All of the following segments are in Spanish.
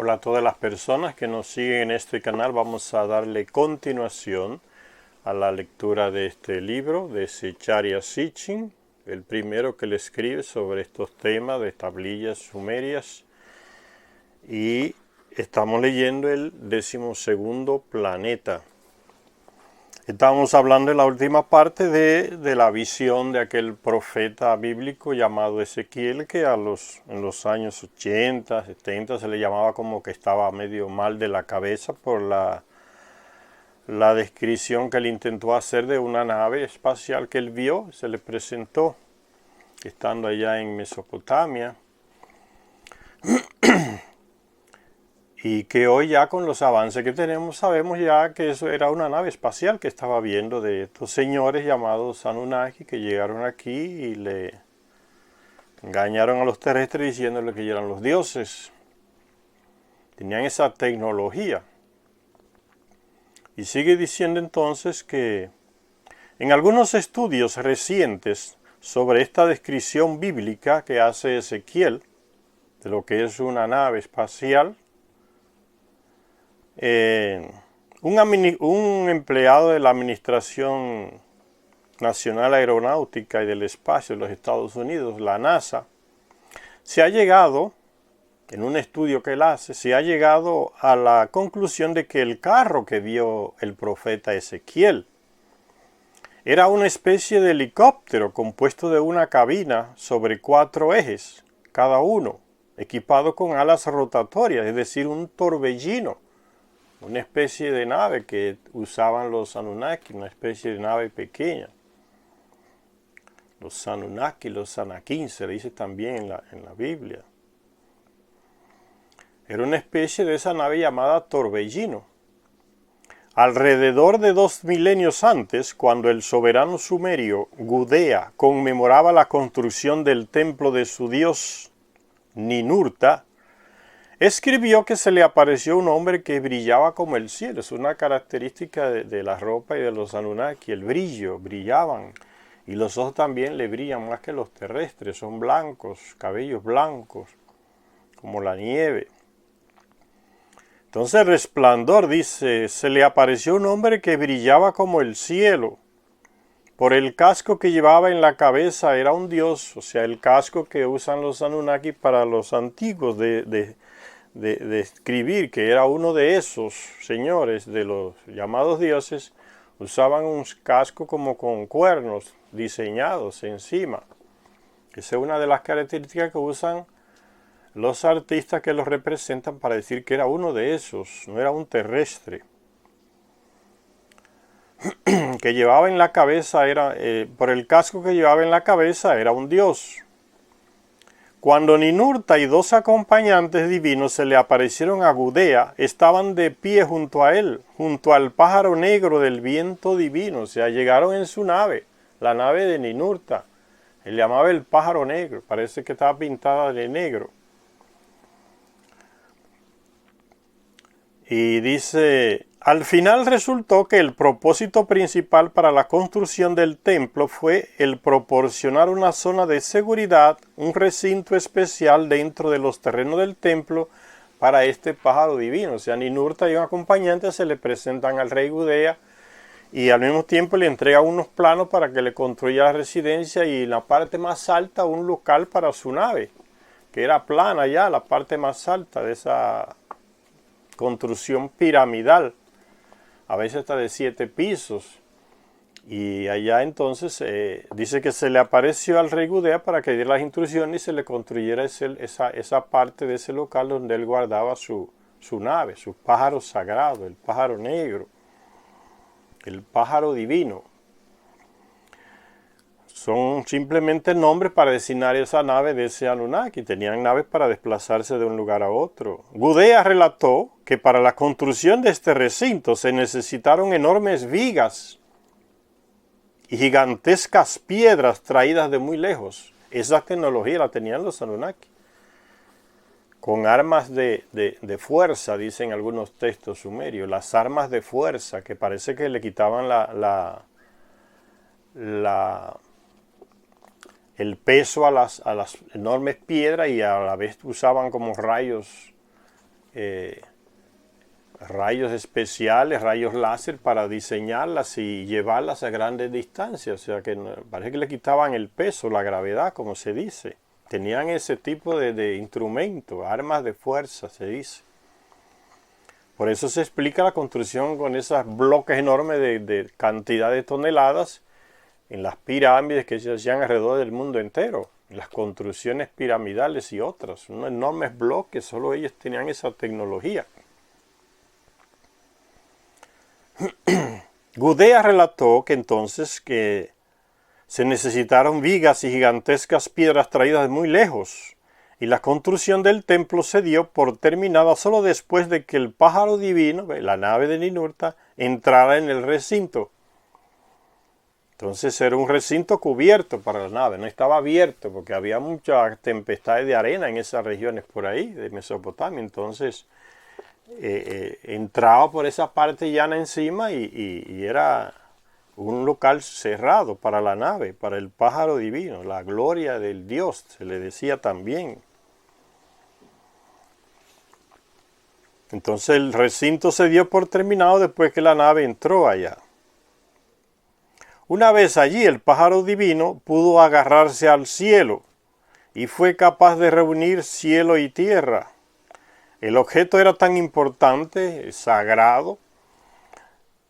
Hola a todas las personas que nos siguen en este canal. Vamos a darle continuación a la lectura de este libro de Zecharia Sitchin, el primero que le escribe sobre estos temas de tablillas sumerias. Y estamos leyendo el 12º planeta. Estábamos hablando en la última parte de la visión de aquel profeta bíblico llamado Ezequiel, que en los años 80, 70 se le llamaba como que estaba medio mal de la cabeza por la descripción que él intentó hacer de una nave espacial que él vio, se le presentó estando allá en Mesopotamia. Y que hoy ya con los avances que tenemos sabemos ya que eso era una nave espacial que estaba viendo de estos señores llamados Anunnaki que llegaron aquí y le engañaron a los terrestres diciéndole que eran los dioses. Tenían esa tecnología. Y sigue diciendo entonces que en algunos estudios recientes sobre esta descripción bíblica que hace Ezequiel de lo que es una nave espacial, un empleado de la Administración Nacional Aeronáutica y del Espacio de los Estados Unidos, la NASA, se ha llegado, en un estudio que él hace, se ha llegado a la conclusión de que el carro que vio el profeta Ezequiel era una especie de helicóptero compuesto de una cabina sobre 4 ejes, cada uno, equipado con alas rotatorias, es decir, un torbellino. Una especie de nave que usaban los Anunnaki, una especie de nave pequeña. Los Anunnaki, los Anakim, se dice también en la Biblia. Era una especie de esa nave llamada torbellino. Alrededor de 2 milenios antes, cuando el soberano sumerio Gudea conmemoraba la construcción del templo de su dios Ninurta, escribió que se le apareció un hombre que brillaba como el cielo. Es una característica de la ropa y de los Anunnaki, el brillo, brillaban. Y los ojos también le brillan más que los terrestres, son blancos, cabellos blancos, como la nieve. Entonces el resplandor dice, se le apareció un hombre que brillaba como el cielo. Por el casco que llevaba en la cabeza era un dios, o sea, el casco que usan los Anunnaki para los antiguos de escribir, que era uno de esos señores de los llamados dioses, usaban un casco como con cuernos diseñados encima. Esa es una de las características que usan los artistas que los representan para decir que era uno de esos, no era un terrestre. Que llevaba en la cabeza por el casco que llevaba en la cabeza era un dios. Cuando Ninurta y 2 acompañantes divinos se le aparecieron a Gudea, estaban de pie junto a él, junto al pájaro negro del viento divino. O sea, llegaron en su nave, la nave de Ninurta. Él llamaba el pájaro negro, parece que estaba pintada de negro. Y dice, al final resultó que el propósito principal para la construcción del templo fue el proporcionar una zona de seguridad, un recinto especial dentro de los terrenos del templo para este pájaro divino. O sea, Ninurta y un acompañante se le presentan al rey Gudea y al mismo tiempo le entrega unos planos para que le construya la residencia y en la parte más alta un local para su nave, que era plana ya, la parte más alta de esa construcción piramidal, a veces hasta de 7 pisos. Y allá entonces dice que se le apareció al rey Gudea para que diera las instrucciones y se le construyera esa parte de ese local donde él guardaba su nave, su pájaro sagrado, el pájaro negro, el pájaro divino. Son simplemente nombres para designar esa nave de ese Anunnaki. Tenían naves para desplazarse de un lugar a otro. Gudea relató que para la construcción de este recinto se necesitaron enormes vigas y gigantescas piedras traídas de muy lejos. Esa tecnología la tenían los Anunnaki. Con armas de fuerza, dicen algunos textos sumerios. Las armas de fuerza, que parece que le quitaban el peso a las enormes piedras y a la vez usaban como rayos rayos especiales, rayos láser para diseñarlas y llevarlas a grandes distancias. O sea que parece que le quitaban el peso, la gravedad, como se dice. Tenían ese tipo de instrumentos, armas de fuerza, se dice. Por eso se explica la construcción con esos bloques enormes de cantidad de toneladas en las pirámides que se hacían alrededor del mundo entero. Las construcciones piramidales y otras. Unos enormes bloques, solo ellos tenían esa tecnología. Gudea relató que entonces que se necesitaron vigas y gigantescas piedras traídas de muy lejos, y la construcción del templo se dio por terminada solo después de que el pájaro divino, la nave de Ninurta, entrara en el recinto. Entonces era un recinto cubierto para la nave, no estaba abierto porque había muchas tempestades de arena en esas regiones por ahí de Mesopotamia. Entonces entraba por esa parte llana encima y era un local cerrado para la nave, para el pájaro divino, la gloria del Dios, se le decía también. Entonces el recinto se dio por terminado después que la nave entró allá. Una vez allí, el pájaro divino pudo agarrarse al cielo y fue capaz de reunir cielo y tierra. El objeto era tan importante, sagrado,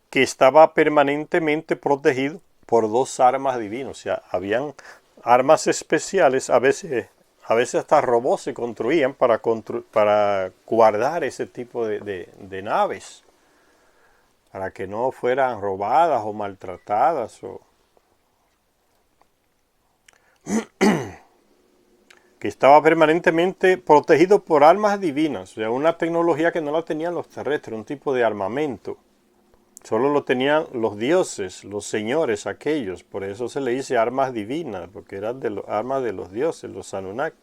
que estaba permanentemente protegido por dos armas divinas. O sea, habían armas especiales, a veces hasta robots se construían para guardar ese tipo de naves, para que no fueran robadas o maltratadas que estaba permanentemente protegido por armas divinas, o sea, una tecnología que no la tenían los terrestres, un tipo de armamento. Solo lo tenían los dioses, los señores aquellos, por eso se le dice armas divinas, porque eran armas de los dioses, los Anunnaki.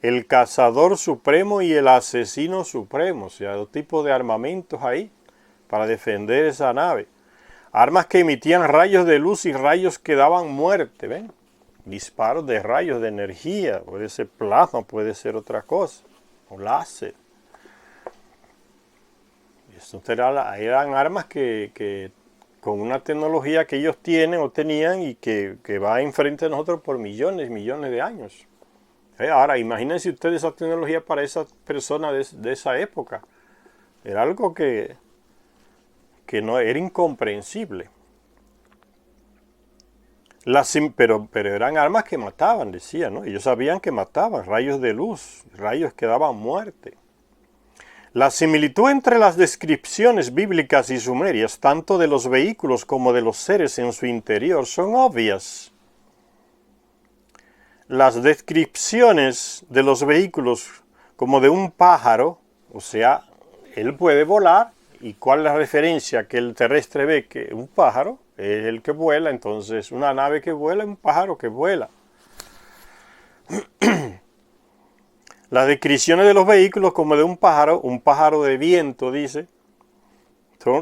El cazador supremo y el asesino supremo, o sea, dos tipos de armamentos ahí para defender esa nave. Armas que emitían rayos de luz y rayos que daban muerte, ¿ven? Disparos de rayos de energía, puede ser plasma, puede ser otra cosa, o láser. Eran armas que con una tecnología que ellos tienen o tenían y que va enfrente de nosotros por millones y millones de años. Ahora, imagínense ustedes esa tecnología para esas personas de esa época. Era algo que no era incomprensible. Pero eran armas que mataban, decían, ¿no? Ellos sabían que mataban, rayos de luz, rayos que daban muerte. La similitud entre las descripciones bíblicas y sumerias, tanto de los vehículos como de los seres en su interior, son obvias. Las descripciones de los vehículos como de un pájaro, o sea, él puede volar, ¿y cuál es la referencia que el terrestre ve? Que un pájaro es el que vuela, entonces una nave que vuela es un pájaro que vuela. Las descripciones de los vehículos como de un pájaro de viento, dice,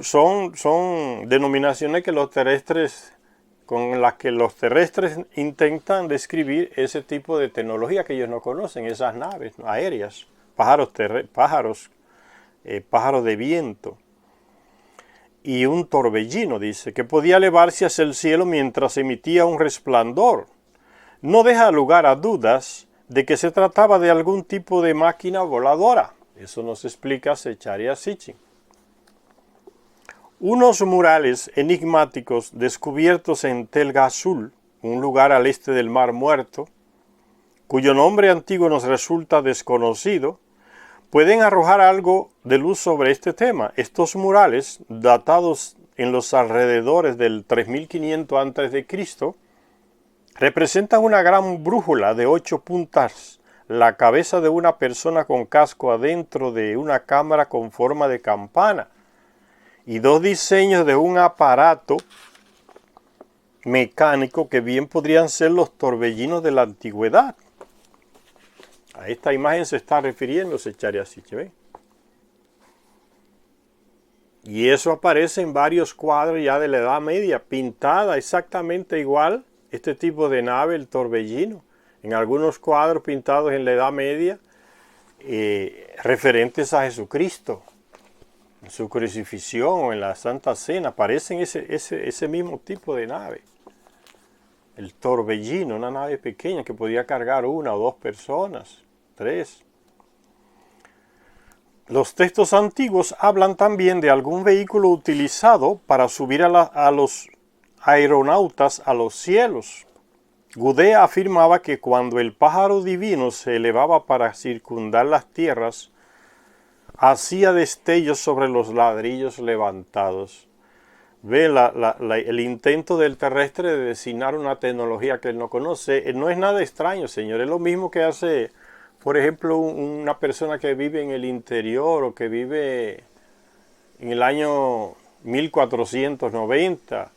son denominaciones que los terrestres, con las que los terrestres intentan describir ese tipo de tecnología que ellos no conocen, esas naves aéreas, pájaros de viento. Y un torbellino, dice, que podía elevarse hacia el cielo mientras emitía un resplandor. No deja lugar a dudas de que se trataba de algún tipo de máquina voladora. Eso nos explica Zecharia Sitchin. Unos murales enigmáticos descubiertos en Tel Ghazul, un lugar al este del Mar Muerto, cuyo nombre antiguo nos resulta desconocido, pueden arrojar algo de luz sobre este tema. Estos murales, datados en los alrededores del 3500 a.C., representan una gran brújula de 8 puntas, la cabeza de una persona con casco adentro de una cámara con forma de campana, y dos diseños de un aparato mecánico que bien podrían ser los torbellinos de la antigüedad. A esta imagen se está refiriendo Zecharia Sitchin, ¿ven? Y eso aparece en varios cuadros ya de la Edad Media, pintada exactamente igual, este tipo de nave, el torbellino. En algunos cuadros pintados en la Edad Media, referentes a Jesucristo. En su crucifixión o en la Santa Cena aparecen ese mismo tipo de nave. El torbellino, una nave pequeña que podía cargar 1 o 2 personas, 3. Los textos antiguos hablan también de algún vehículo utilizado para subir a los aeronautas a los cielos. Gudea afirmaba que cuando el pájaro divino se elevaba para circundar las tierras, hacía destellos sobre los ladrillos levantados. Ve el intento del terrestre de designar una tecnología que él no conoce. No es nada extraño, señor. Es lo mismo que hace, por ejemplo, una persona que vive en el interior o que vive en el año 1490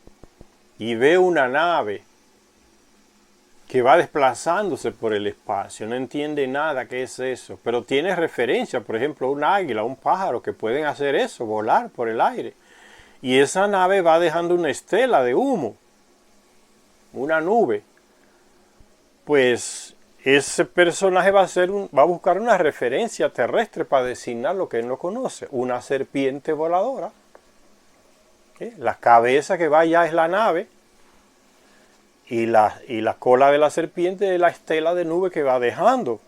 y ve una nave que va desplazándose por el espacio. No entiende nada qué es eso, pero tiene referencia, por ejemplo, un águila, un pájaro que pueden hacer eso, volar por el aire. Y esa nave va dejando una estela de humo, una nube. Pues ese personaje va a buscar una referencia terrestre para designar lo que él no conoce. Una serpiente voladora. ¿Sí? La cabeza que va allá es la nave. Y la cola de la serpiente es la estela de nube que va dejando.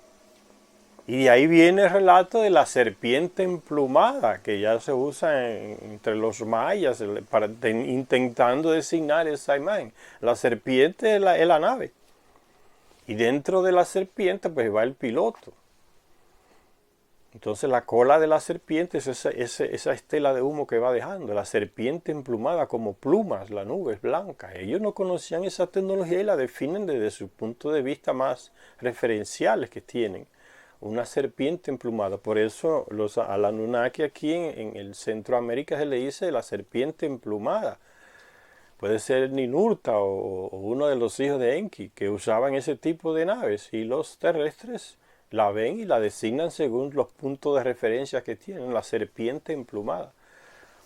Y de ahí viene el relato de la serpiente emplumada, que ya se usa entre los mayas intentando designar esa imagen. La serpiente es la nave. Y dentro de la serpiente pues va el piloto. Entonces la cola de la serpiente es esa estela de humo que va dejando. La serpiente emplumada como plumas, la nube es blanca. Ellos no conocían esa tecnología y la definen desde su punto de vista más referenciales que tienen. Una serpiente emplumada. Por eso a la Anunnaki aquí en el Centroamérica se le dice la serpiente emplumada. Puede ser Ninurta o uno de los hijos de Enki que usaban ese tipo de naves. Y los terrestres la ven y la designan según los puntos de referencia que tienen. La serpiente emplumada.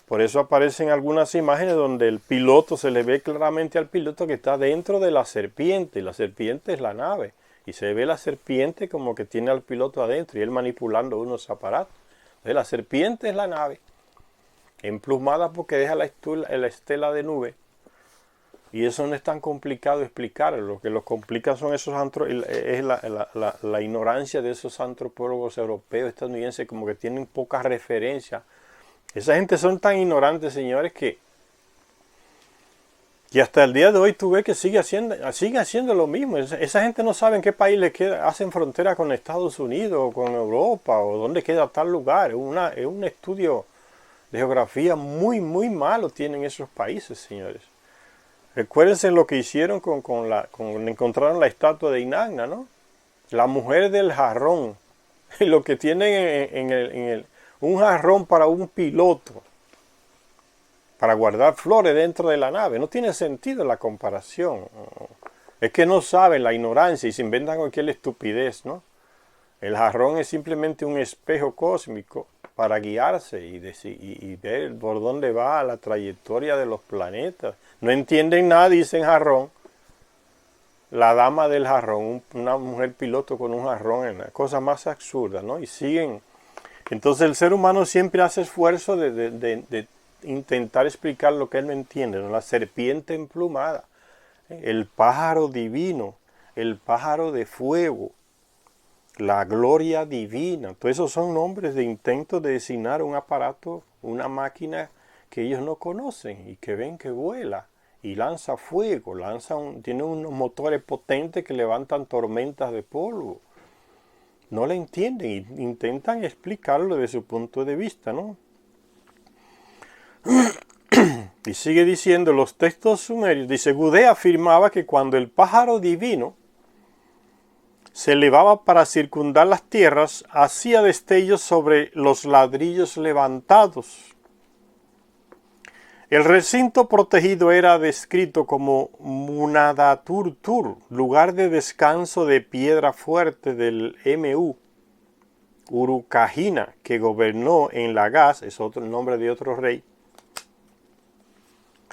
Por eso aparecen algunas imágenes donde el piloto se le ve claramente al piloto que está dentro de la serpiente. Y la serpiente es la nave. Y se ve la serpiente como que tiene al piloto adentro y él manipulando unos aparatos. Entonces la serpiente es la nave, emplumada porque deja la estela de nube. Y eso no es tan complicado explicar. Lo que lo complica son es la ignorancia de esos antropólogos europeos, estadounidenses, como que tienen poca referencia. Esa gente son tan ignorantes, señores, que hasta el día de hoy tú ves que sigue haciendo lo mismo. Esa gente no sabe en qué país hacen frontera con Estados Unidos o con Europa o dónde queda tal lugar. Es un estudio de geografía muy, muy malo tienen esos países, señores. Recuérdense lo que hicieron cuando encontraron la estatua de Inanna, ¿no? La mujer del jarrón. Lo que tienen un jarrón para un piloto, para guardar flores dentro de la nave. No tiene sentido la comparación. Es que no saben, la ignorancia, y se inventan cualquier estupidez, ¿no? El jarrón es simplemente un espejo cósmico para guiarse y ver por dónde va la trayectoria de los planetas. No entienden nada, dicen jarrón. La dama del jarrón, una mujer piloto con un jarrón, es la cosa más absurda, ¿no? Y siguen. Entonces el ser humano siempre hace esfuerzo de intentar explicar lo que él no entiende, ¿no? La serpiente emplumada, el pájaro divino, el pájaro de fuego, la gloria divina. Todos esos son nombres de intentos de designar un aparato, una máquina que ellos no conocen y que ven que vuela y lanza fuego, tiene unos motores potentes que levantan tormentas de polvo. No le entienden, intentan explicarlo desde su punto de vista, ¿no? Y sigue diciendo los textos sumerios, dice, Gudea afirmaba que cuando el pájaro divino se elevaba para circundar las tierras, hacía destellos sobre los ladrillos levantados. El recinto protegido era descrito como Munadaturtur, lugar de descanso de piedra fuerte del M.U. Urukagina, que gobernó en Lagash, es otro nombre de otro rey.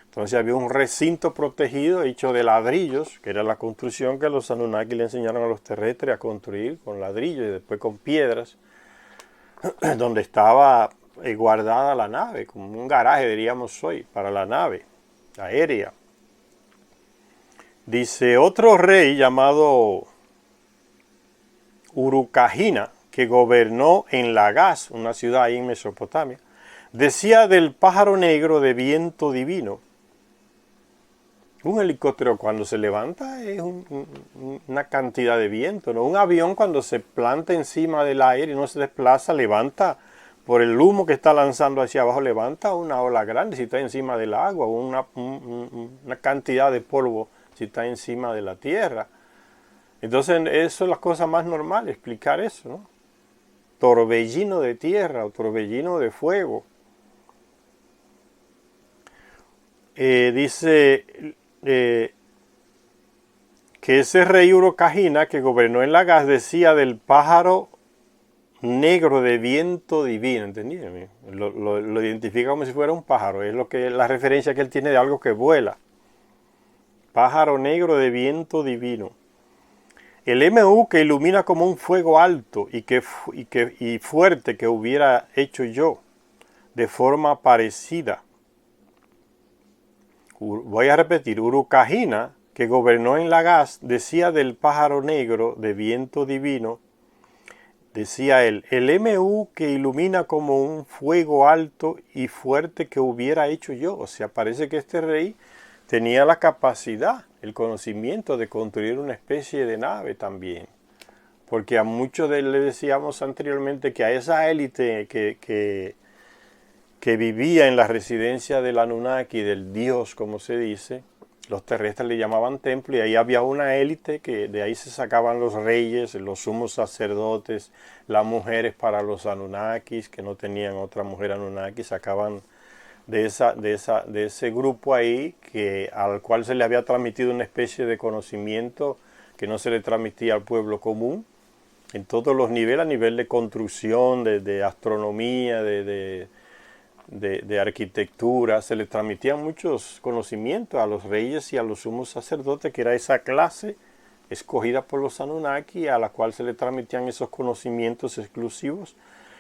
Entonces había un recinto protegido hecho de ladrillos, que era la construcción que los Anunnaki le enseñaron a los terrestres a construir con ladrillos y después con piedras. donde estaba guardada la nave, como un garaje diríamos hoy, para la nave aérea. Dice, otro rey llamado Urukagina, que gobernó en Lagaz, una ciudad ahí en Mesopotamia, decía del pájaro negro de viento divino. Un helicóptero cuando se levanta es una cantidad de viento, ¿no? Un avión cuando se planta encima del aire y no se desplaza, levanta, por el humo que está lanzando hacia abajo, levanta una ola grande si está encima del agua, o una cantidad de polvo si está encima de la tierra. Entonces eso es la cosa más normal, explicar eso, ¿no? Torbellino de tierra o torbellino de fuego. Dice que ese rey Urukagina que gobernó en Lagaz decía del pájaro negro de viento divino, ¿entendí? Lo identifica como si fuera un pájaro, es la referencia que él tiene de algo que vuela. Pájaro negro de viento divino. El MU que ilumina como un fuego alto y fuerte que hubiera hecho yo, de forma parecida. Voy a repetir, Urukagina, que gobernó en Lagaz, decía del pájaro negro de viento divino, decía él, el MU que ilumina como un fuego alto y fuerte que hubiera hecho yo. O sea, parece que este rey tenía la capacidad, el conocimiento de construir una especie de nave también. Porque a muchos de él le decíamos anteriormente que a esa élite que vivía en la residencia del Anunnaki, del Dios, como se dice, los terrestres le llamaban templo, y ahí había una élite que de ahí se sacaban los reyes, los sumos sacerdotes, las mujeres para los Anunnakis, que no tenían otra mujer Anunnaki, sacaban de ese grupo ahí al cual se le había transmitido una especie de conocimiento que no se le transmitía al pueblo común, en todos los niveles, a nivel de construcción, de astronomía, de arquitectura, se le transmitían muchos conocimientos a los reyes y a los sumos sacerdotes, que era esa clase escogida por los Anunnaki a la cual se le transmitían esos conocimientos exclusivos.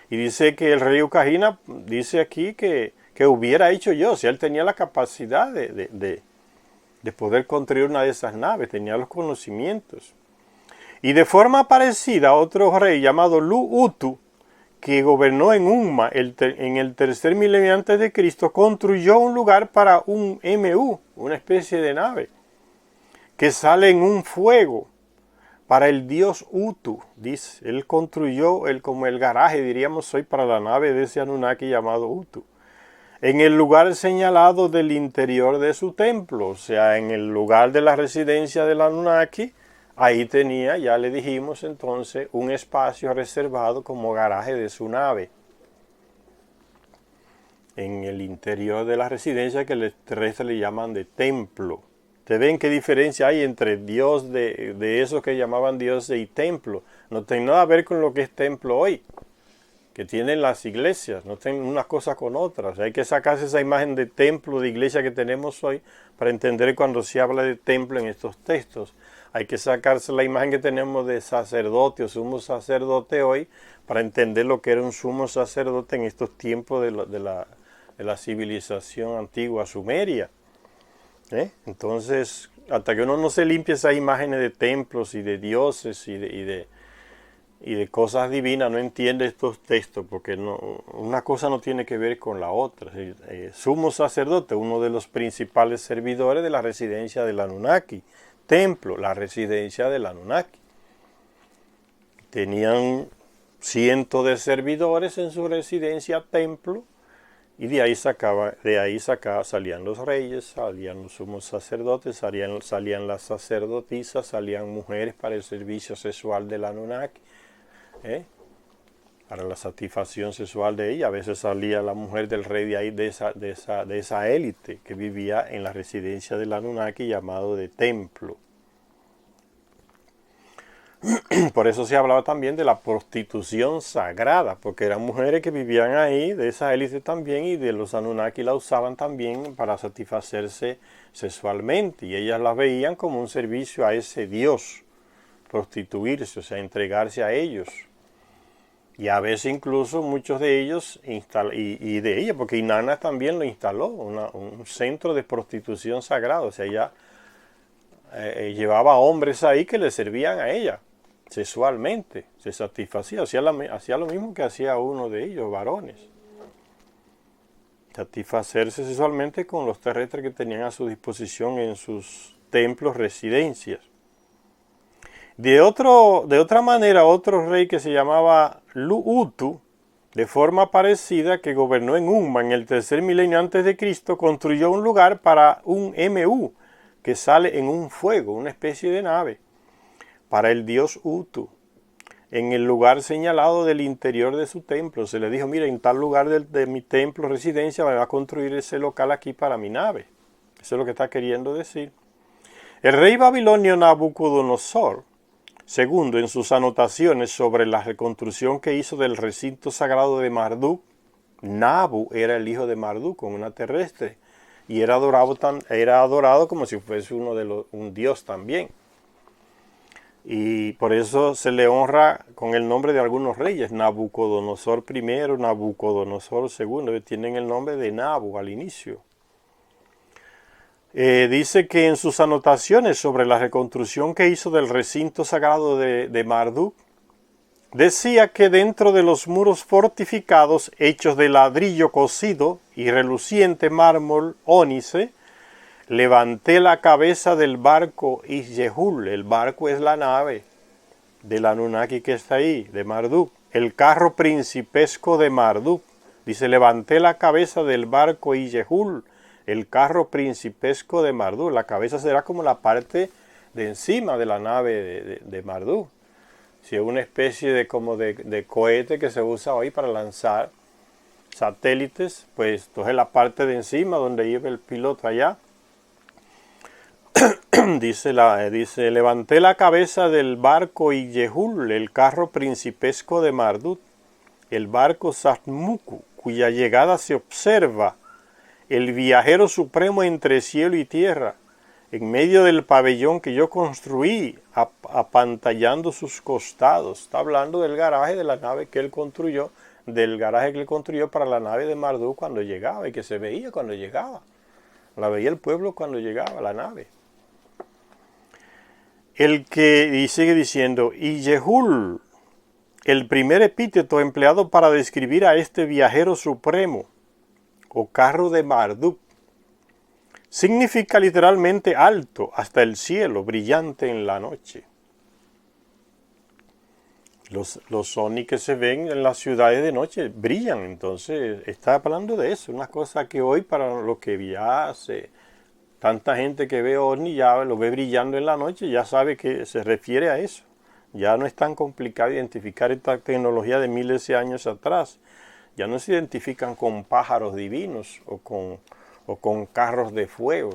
Y dice que el rey Urukagina dice aquí que hubiera hecho yo, o sea, él tenía la capacidad de poder construir una de esas naves, tenía los conocimientos. Y de forma parecida, otro rey llamado Lu-Utu, que gobernó en Umma en el tercer milenio antes de Cristo, construyó un lugar para un MU, una especie de nave, que sale en un fuego para el dios Utu. Dice, él construyó como el garaje, diríamos hoy, para la nave de ese Anunnaki llamado Utu, en el lugar señalado del interior de su templo, o sea, en el lugar de la residencia del Anunnaki. Ahí tenía, ya le dijimos entonces, un espacio reservado como garaje de su nave. En el interior de la residencia, que los terrestres le llaman de templo. ¿Ustedes ven qué diferencia hay entre Dios de esos que llamaban Dios y templo? No tiene nada que ver con lo que es templo hoy, que tienen las iglesias, no tienen unas cosas con otras. Hay que sacarse esa imagen de templo, de iglesia que tenemos hoy, para entender cuando se habla de templo en estos textos. Hay que sacarse la imagen que tenemos de sacerdote o sumo sacerdote hoy para entender lo que era un sumo sacerdote en estos tiempos de la civilización antigua sumeria. Entonces, hasta que uno no se limpie esas imágenes de templos y de dioses y de cosas divinas, no entiende estos textos, porque una cosa no tiene que ver con la otra. Sumo sacerdote, uno de los principales servidores de la residencia del Anunnaki. Templo, la residencia del Anunnaki. Tenían cientos de servidores en su residencia templo, y de ahí salían los reyes, salían los sumos sacerdotes, salían las sacerdotisas, salían mujeres para el servicio sexual del Anunnaki, para la satisfacción sexual de ella. A veces salía la mujer del rey de ahí, de esa élite que vivía en la residencia del Anunnaki, llamado de templo. Por eso se hablaba también de la prostitución sagrada, porque eran mujeres que vivían ahí, de esa élite también, y de los Anunnaki la usaban también para satisfacerse sexualmente, y ellas las veían como un servicio a ese dios, prostituirse, o sea, entregarse a ellos. Y a veces incluso muchos de ellos, y de ella, porque Inanna también lo instaló, un centro de prostitución sagrado. O sea, ella llevaba hombres ahí que le servían a ella sexualmente, se satisfacía, hacía lo mismo que hacía uno de ellos, varones. Satisfacerse sexualmente con los terrestres que tenían a su disposición en sus templos, residencias. De otra manera, otro rey que se llamaba Lu-Utu, de forma parecida, que gobernó en Umma en el tercer milenio antes de Cristo, construyó un lugar para un Mu, que sale en un fuego, una especie de nave, para el dios Utu, en el lugar señalado del interior de su templo. Se le dijo, mira, en tal lugar de mi templo, residencia, me va a construir ese local aquí para mi nave. Eso es lo que está queriendo decir. El rey babilonio Nabucodonosor, segundo, en sus anotaciones sobre la reconstrucción que hizo del recinto sagrado de Marduk, Nabu era el hijo de Marduk, una terrestre, y era adorado como si fuese un dios también. Y por eso se le honra con el nombre de algunos reyes, Nabucodonosor I, Nabucodonosor II, tienen el nombre de Nabu al inicio. Dice que en sus anotaciones sobre la reconstrucción que hizo del recinto sagrado de Marduk, decía que dentro de los muros fortificados hechos de ladrillo cocido y reluciente mármol ónice, levanté la cabeza del barco Isyehul. El barco es la nave del Anunnaki que está ahí, de Marduk. El carro principesco de Marduk. Dice, levanté la cabeza del barco Isyehul, el carro principesco de Marduk. La cabeza será como la parte de encima de la nave de Marduk. Si es una especie de cohete que se usa hoy para lanzar satélites, pues entonces la parte de encima donde lleva el piloto allá. dice, levanté la cabeza del barco Isyehul, el carro principesco de Marduk, el barco Satmuku, cuya llegada se observa, el viajero supremo entre cielo y tierra, en medio del pabellón que yo construí, apantallando sus costados. Está hablando del garaje de la nave que él construyó, del garaje que él construyó para la nave de Marduk cuando llegaba, y que se veía cuando llegaba. La veía el pueblo cuando llegaba la nave. Y sigue diciendo, Isyehul, el primer epíteto empleado para describir a este viajero supremo, o carro de Marduk, significa literalmente alto, hasta el cielo, brillante en la noche. Los ovnis que se ven en las ciudades de noche brillan, entonces está hablando de eso, una cosa que hoy para lo que ya hace tanta gente que ve ovni, ya lo ve brillando en la noche, ya sabe que se refiere a eso. Ya no es tan complicado identificar esta tecnología de miles de años atrás. Ya no se identifican con pájaros divinos o con carros de fuego.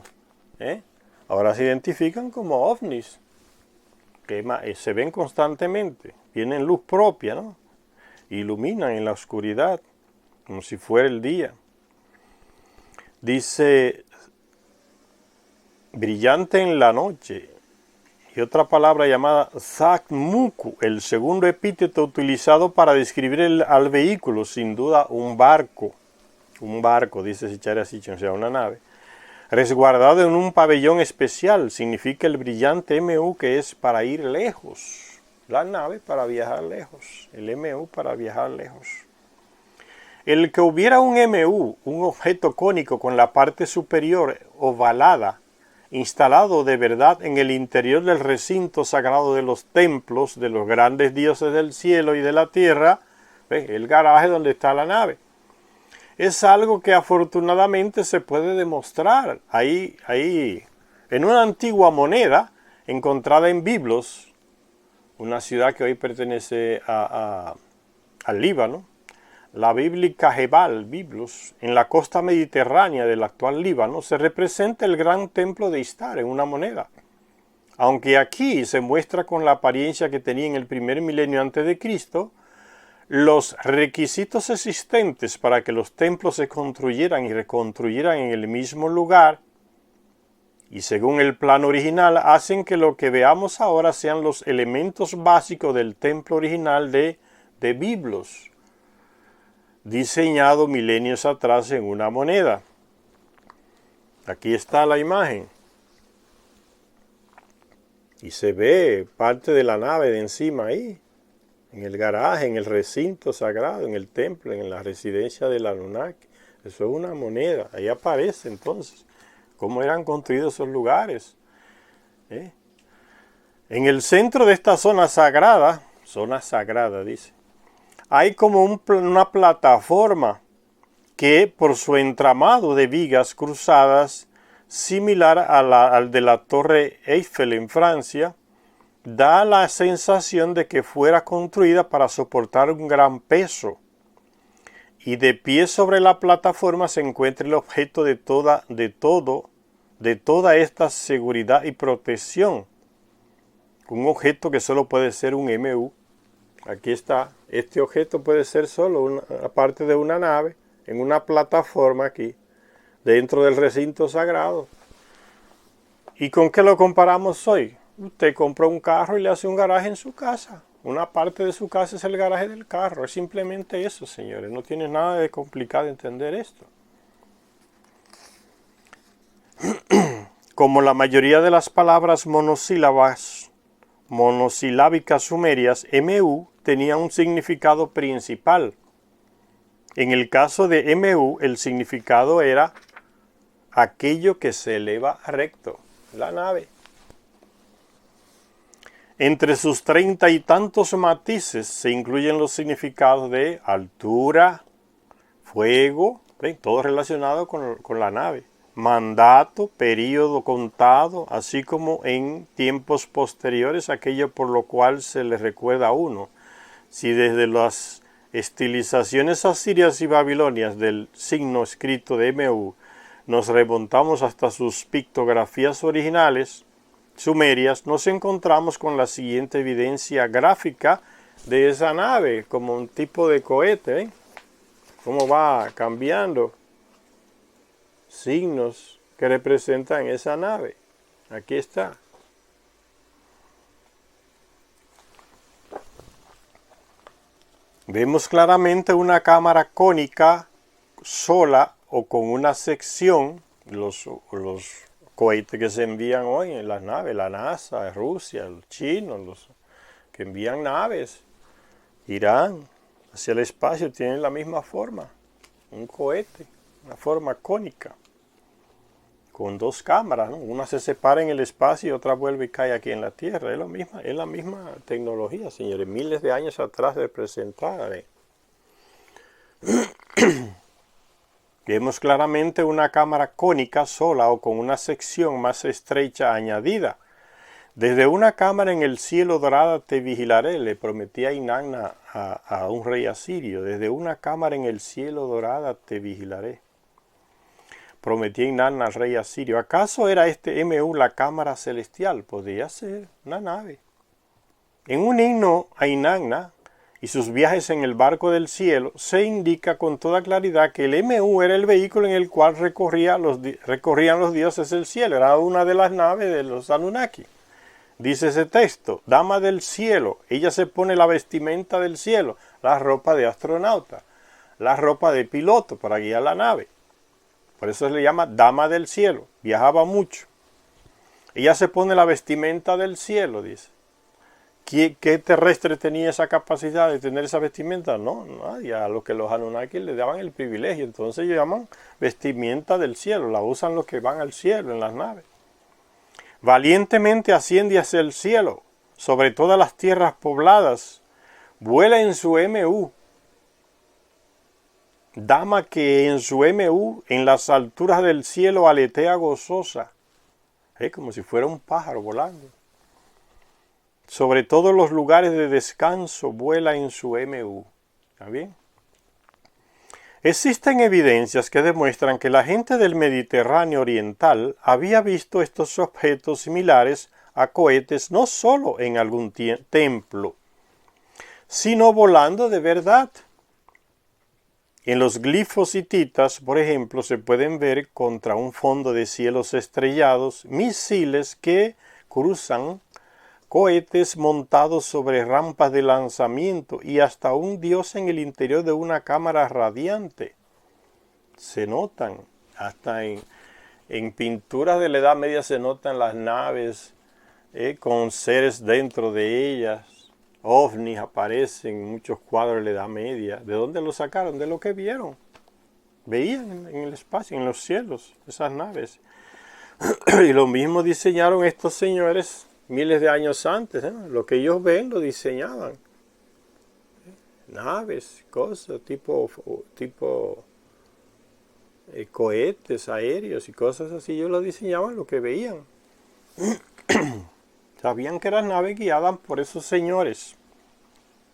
Ahora se identifican como ovnis, que se ven constantemente, tienen luz propia, ¿no? Iluminan en la oscuridad, como si fuera el día. Dice, brillante en la noche, y otra palabra llamada Satmuku, el segundo epíteto utilizado para describir al vehículo, sin duda un barco, dice Sichara Sitchin, o sea, una nave, resguardado en un pabellón especial, significa el brillante MU, que es para ir lejos, la nave para viajar lejos, el MU para viajar lejos. El que hubiera un MU, un objeto cónico con la parte superior ovalada, instalado de verdad en el interior del recinto sagrado de los templos de los grandes dioses del cielo y de la tierra, el garaje donde está la nave, es algo que afortunadamente se puede demostrar. Ahí, en una antigua moneda encontrada en Biblos, una ciudad que hoy pertenece al Líbano, la bíblica Jebal, Biblos, en la costa mediterránea del actual Líbano, se representa el gran templo de Istar en una moneda. Aunque aquí se muestra con la apariencia que tenía en el primer milenio antes de Cristo, los requisitos existentes para que los templos se construyeran y reconstruyeran en el mismo lugar, y según el plan original, hacen que lo que veamos ahora sean los elementos básicos del templo original de 7 biblos, diseñado milenios atrás en una moneda. Aquí está la imagen. Y se ve parte de la nave de encima ahí, en el garaje, en el recinto sagrado, en el templo, en la residencia del Anunnaki. Eso es una moneda. Ahí aparece entonces cómo eran construidos esos lugares. En el centro de esta zona sagrada dice, hay como una plataforma que por su entramado de vigas cruzadas, similar al de la Torre Eiffel en Francia, da la sensación de que fuera construida para soportar un gran peso. Y de pie sobre la plataforma se encuentra el objeto de toda esta seguridad y protección. Un objeto que solo puede ser un MU. Aquí está. Este objeto puede ser solo una parte de una nave, en una plataforma aquí, dentro del recinto sagrado. ¿Y con qué lo comparamos hoy? Usted compra un carro y le hace un garaje en su casa. Una parte de su casa es el garaje del carro. Es simplemente eso, señores. No tiene nada de complicado entender esto. Como la mayoría de las palabras monosilábicas sumerias, MU tenía un significado principal. En el caso de MU, el significado era aquello que se eleva recto, la nave. Entre sus 30 y tantos matices se incluyen los significados de altura, fuego, todo relacionado con la nave, mandato, período contado, así como en tiempos posteriores aquello por lo cual se le recuerda a uno. Si desde las estilizaciones asirias y babilonias del signo escrito de MU nos remontamos hasta sus pictografías originales sumerias, nos encontramos con la siguiente evidencia gráfica de esa nave, como un tipo de cohete, cómo va cambiando signos que representan esa nave. Aquí está. Vemos claramente una cámara cónica sola o con una sección, los cohetes que se envían hoy en las naves, la NASA, Rusia, los chinos, los que envían naves, Irán, hacia el espacio, tienen la misma forma, un cohete, una forma cónica, con dos cámaras, ¿no? Una se separa en el espacio y otra vuelve y cae aquí en la Tierra. Es la misma tecnología, señores, miles de años atrás de presentada. Vemos claramente una cámara cónica sola o con una sección más estrecha añadida. Desde una cámara en el cielo dorada te vigilaré, le prometía Inanna a un rey asirio. Desde una cámara en el cielo dorada te vigilaré. Prometía Inanna al rey asirio. ¿Acaso era este MU la cámara celestial? Podría ser una nave. En un himno a Inanna y sus viajes en el barco del cielo, se indica con toda claridad que el MU era el vehículo en el cual recorrían los dioses del cielo. Era una de las naves de los Anunnaki. Dice ese texto, dama del cielo, ella se pone la vestimenta del cielo, la ropa de astronauta, la ropa de piloto para guiar la nave. Por eso se le llama dama del cielo, viajaba mucho. Ella se pone la vestimenta del cielo, dice. ¿Qué terrestre tenía esa capacidad de tener esa vestimenta? No, nadie. A los que los Anunnaki le daban el privilegio. Entonces ellos llaman vestimenta del cielo. La usan los que van al cielo en las naves. Valientemente asciende hacia el cielo, sobre todas las tierras pobladas. Vuela en su MU. Dama que en su MU, en las alturas del cielo, aletea gozosa. Como si fuera un pájaro volando. Sobre todos los lugares de descanso vuela en su MU. ¿Está bien? Existen evidencias que demuestran que la gente del Mediterráneo oriental había visto estos objetos similares a cohetes no solo en algún templo, sino volando de verdad. En los glifos hititas, por ejemplo, se pueden ver contra un fondo de cielos estrellados misiles que cruzan cohetes montados sobre rampas de lanzamiento y hasta un dios en el interior de una cámara radiante. Se notan, hasta en pinturas de la Edad Media se notan las naves con seres dentro de ellas. OVNIs aparecen en muchos cuadros de la Edad Media. ¿De dónde lo sacaron? De lo que vieron. Veían en el espacio, en los cielos, esas naves. Y lo mismo diseñaron estos señores miles de años antes. Lo que ellos ven lo diseñaban. Naves, cosas, tipo cohetes aéreos y cosas así. Ellos lo diseñaban lo que veían. Sabían que eran naves guiadas por esos señores.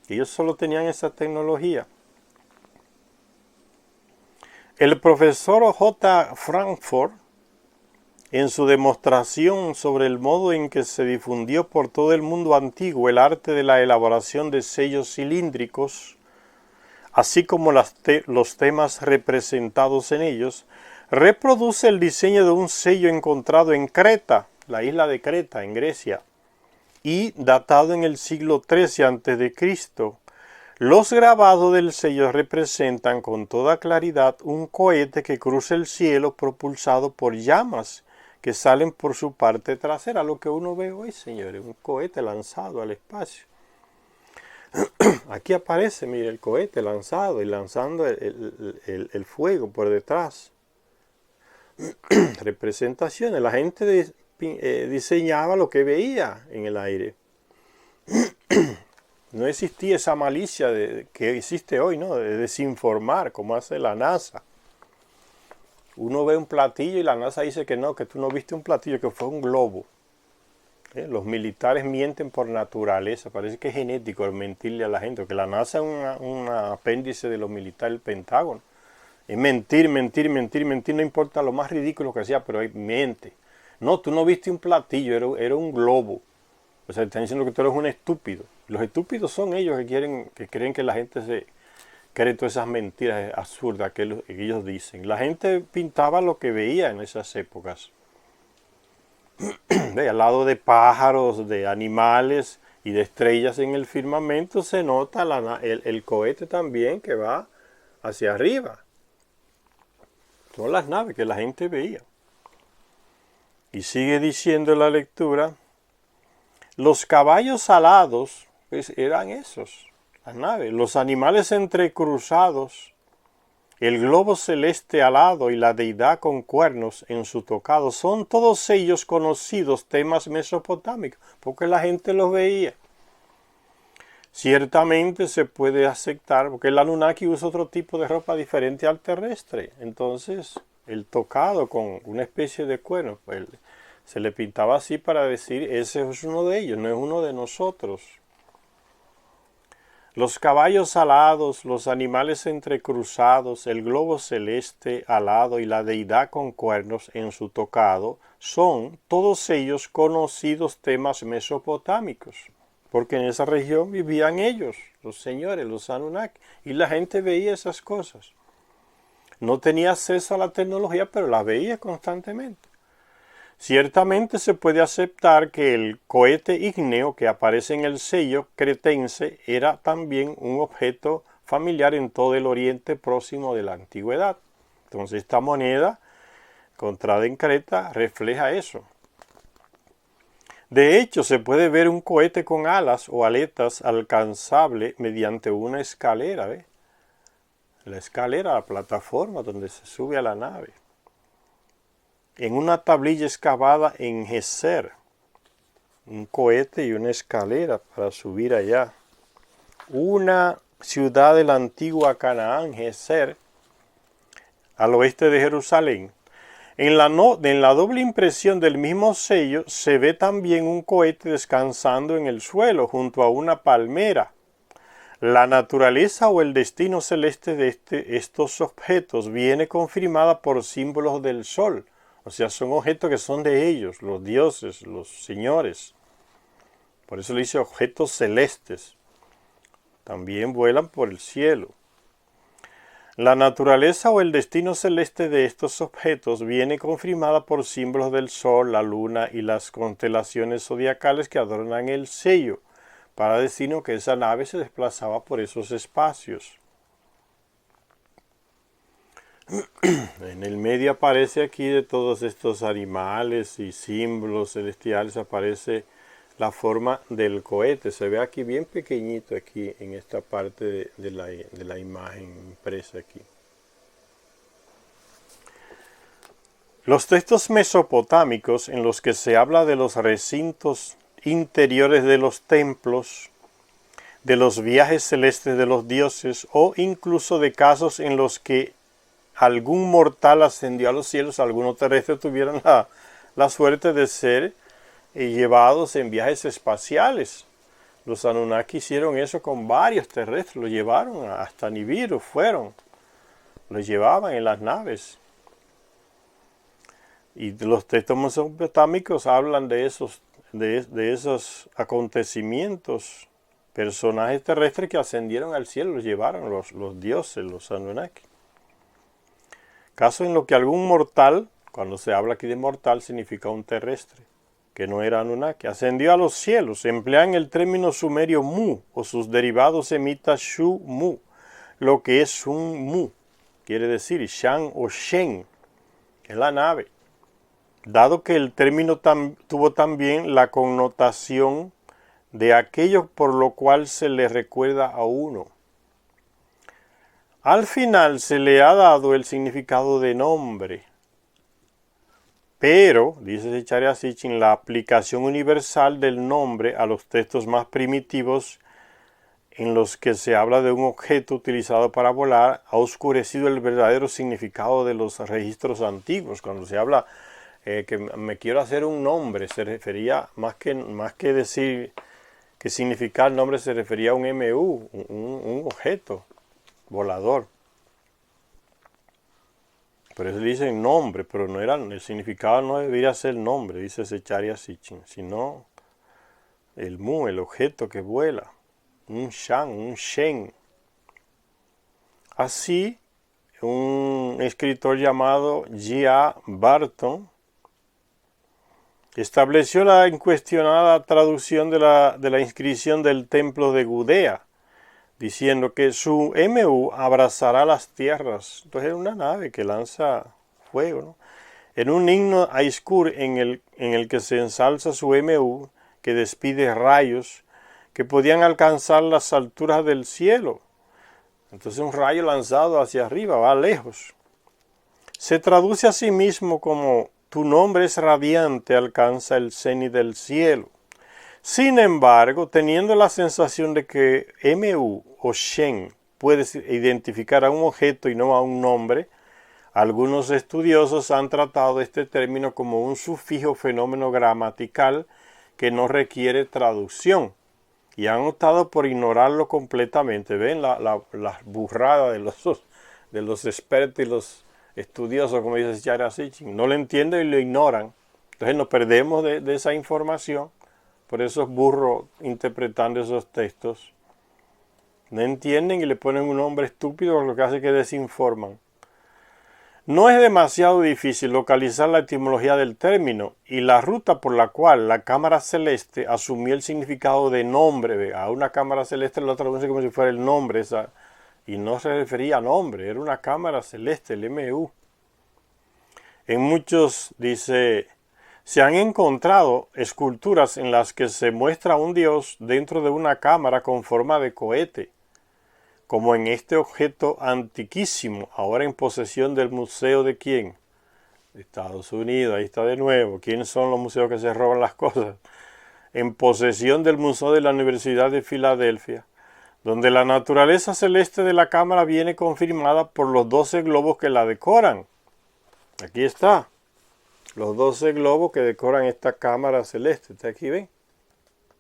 Ellos solo tenían esa tecnología. El profesor J. Frankfurt, en su demostración sobre el modo en que se difundió por todo el mundo antiguo el arte de la elaboración de sellos cilíndricos, así como los temas representados en ellos, reproduce el diseño de un sello encontrado en Creta, la isla de Creta, en Grecia, y datado en el siglo XIII a.C., los grabados del sello representan con toda claridad un cohete que cruza el cielo propulsado por llamas que salen por su parte trasera. Lo que uno ve hoy, señores, un cohete lanzado al espacio. Aquí aparece, mire, el cohete lanzado y lanzando el fuego por detrás. Representaciones. La gente diseñaba lo que veía en el aire. No existía esa malicia que existe hoy, ¿no? De desinformar, como hace la NASA. Uno ve un platillo y la NASA dice que no, que tú no viste un platillo, que fue un globo. Los militares mienten por naturaleza, parece que es genético el mentirle a la gente, que la NASA es un apéndice de los militares del Pentágono. Es mentir, no importa lo más ridículo que sea, pero miente. No, tú no viste un platillo, era un globo. O sea, están diciendo que tú eres un estúpido. Los estúpidos son ellos que creen que la gente se cree todas esas mentiras absurdas que ellos dicen. La gente pintaba lo que veía en esas épocas. Al lado de pájaros, de animales y de estrellas en el firmamento se nota el cohete también que va hacia arriba. Son las naves que la gente veía. Y sigue diciendo la lectura, los caballos alados pues, eran esos, las naves, los animales entrecruzados, el globo celeste alado y la deidad con cuernos en su tocado, son todos ellos conocidos temas mesopotámicos, porque la gente los veía. Ciertamente se puede aceptar, porque el Anunnaki usa otro tipo de ropa diferente al terrestre, entonces el tocado con una especie de cuernos, pues, se le pintaba así para decir, ese es uno de ellos, no es uno de nosotros. Los caballos alados, los animales entrecruzados, el globo celeste alado y la deidad con cuernos en su tocado, son todos ellos conocidos temas mesopotámicos, porque en esa región vivían ellos, los señores, los Anunnaki, y la gente veía esas cosas. No tenía acceso a la tecnología, pero la veía constantemente. Ciertamente se puede aceptar que el cohete ígneo que aparece en el sello cretense era también un objeto familiar en todo el Oriente Próximo de la Antigüedad. Entonces esta moneda encontrada en Creta refleja eso. De hecho, se puede ver un cohete con alas o aletas alcanzable mediante una escalera, ¿ve? La escalera, la plataforma donde se sube a la nave. En una tablilla excavada en Geser, un cohete y una escalera para subir allá. Una ciudad de la antigua Canaán, Geser, al oeste de Jerusalén. En la doble impresión del mismo sello se ve también un cohete descansando en el suelo junto a una palmera. La naturaleza o el destino celeste de estos objetos viene confirmada por símbolos del sol. O sea, son objetos que son de ellos, los dioses, los señores. Por eso le dice objetos celestes. También vuelan por el cielo. La naturaleza o el destino celeste de estos objetos viene confirmada por símbolos del Sol, la Luna y las constelaciones zodiacales que adornan el sello, para decirnos que esa nave se desplazaba por esos espacios. En el medio aparece aquí de todos estos animales y símbolos celestiales, aparece la forma del cohete. Se ve aquí bien pequeñito aquí en esta parte de la imagen impresa aquí. Los textos mesopotámicos en los que se habla de los recintos interiores de los templos, de los viajes celestes de los dioses o incluso de casos en los que algún mortal ascendió a los cielos, algunos terrestres tuvieron la suerte de ser llevados en viajes espaciales. Los Anunnaki hicieron eso con varios terrestres, los llevaron hasta Nibiru, los llevaban en las naves. Y los textos mesopotámicos hablan de esos acontecimientos, personajes terrestres que ascendieron al cielo, los llevaron los dioses, los Anunnaki. Caso en lo que algún mortal, cuando se habla aquí de mortal, significa un terrestre, que no era Anunnaki, ascendió a los cielos. Emplean el término sumerio Mu, o sus derivados semitas Shu Mu, lo que es un Mu, quiere decir Shan o Shen, es la nave. Dado que el término tuvo también la connotación de aquello por lo cual se le recuerda a uno. Al final se le ha dado el significado de nombre, pero, dice Zecharia Sitchin, la aplicación universal del nombre a los textos más primitivos en los que se habla de un objeto utilizado para volar ha oscurecido el verdadero significado de los registros antiguos. Cuando se habla que me quiero hacer un nombre, se refería, más que decir que significa el nombre, se refería a un MU, un objeto volador. Por eso dicen nombre, pero no era, el significado no debería ser nombre, dice Zecharia Sitchin, sino el Mu, el objeto que vuela, un Shan, un Shen. Así, un escritor llamado G.A. Barton estableció la incuestionada traducción de la inscripción del templo de Gudea, diciendo que su MU abrazará las tierras. Entonces era una nave que lanza fuego, ¿no? En un himno a Iskur en el que se ensalza su MU, que despide rayos que podían alcanzar las alturas del cielo. Entonces un rayo lanzado hacia arriba va lejos. Se traduce a sí mismo como tu nombre es radiante, alcanza el cenit del cielo. Sin embargo, teniendo la sensación de que MU o Shen puede identificar a un objeto y no a un nombre, algunos estudiosos han tratado este término como un sufijo fenómeno gramatical que no requiere traducción y han optado por ignorarlo completamente. ¿Ven la burrada de los expertos y los estudiosos, como dice Zecharia Sitchin? No lo entienden y lo ignoran. Entonces nos perdemos de esa información. Por esos burros interpretando esos textos. No entienden y le ponen un nombre estúpido, lo que hace que desinforman. No es demasiado difícil localizar la etimología del término y la ruta por la cual la cámara celeste asumió el significado de nombre. A una cámara celeste lo traduce como si fuera el nombre, y no se refería a nombre, era una cámara celeste, el MU. En muchos, dice, se han encontrado esculturas en las que se muestra a un dios dentro de una cámara con forma de cohete, como en este objeto antiquísimo, ahora en posesión del museo de ¿quién? De Estados Unidos, ahí está de nuevo. ¿Quiénes son los museos que se roban las cosas? En posesión del Museo de la Universidad de Filadelfia, donde la naturaleza celeste de la cámara viene confirmada por los 12 globos que la decoran. Aquí está. Los 12 globos que decoran esta cámara celeste. ¿Está aquí, ven?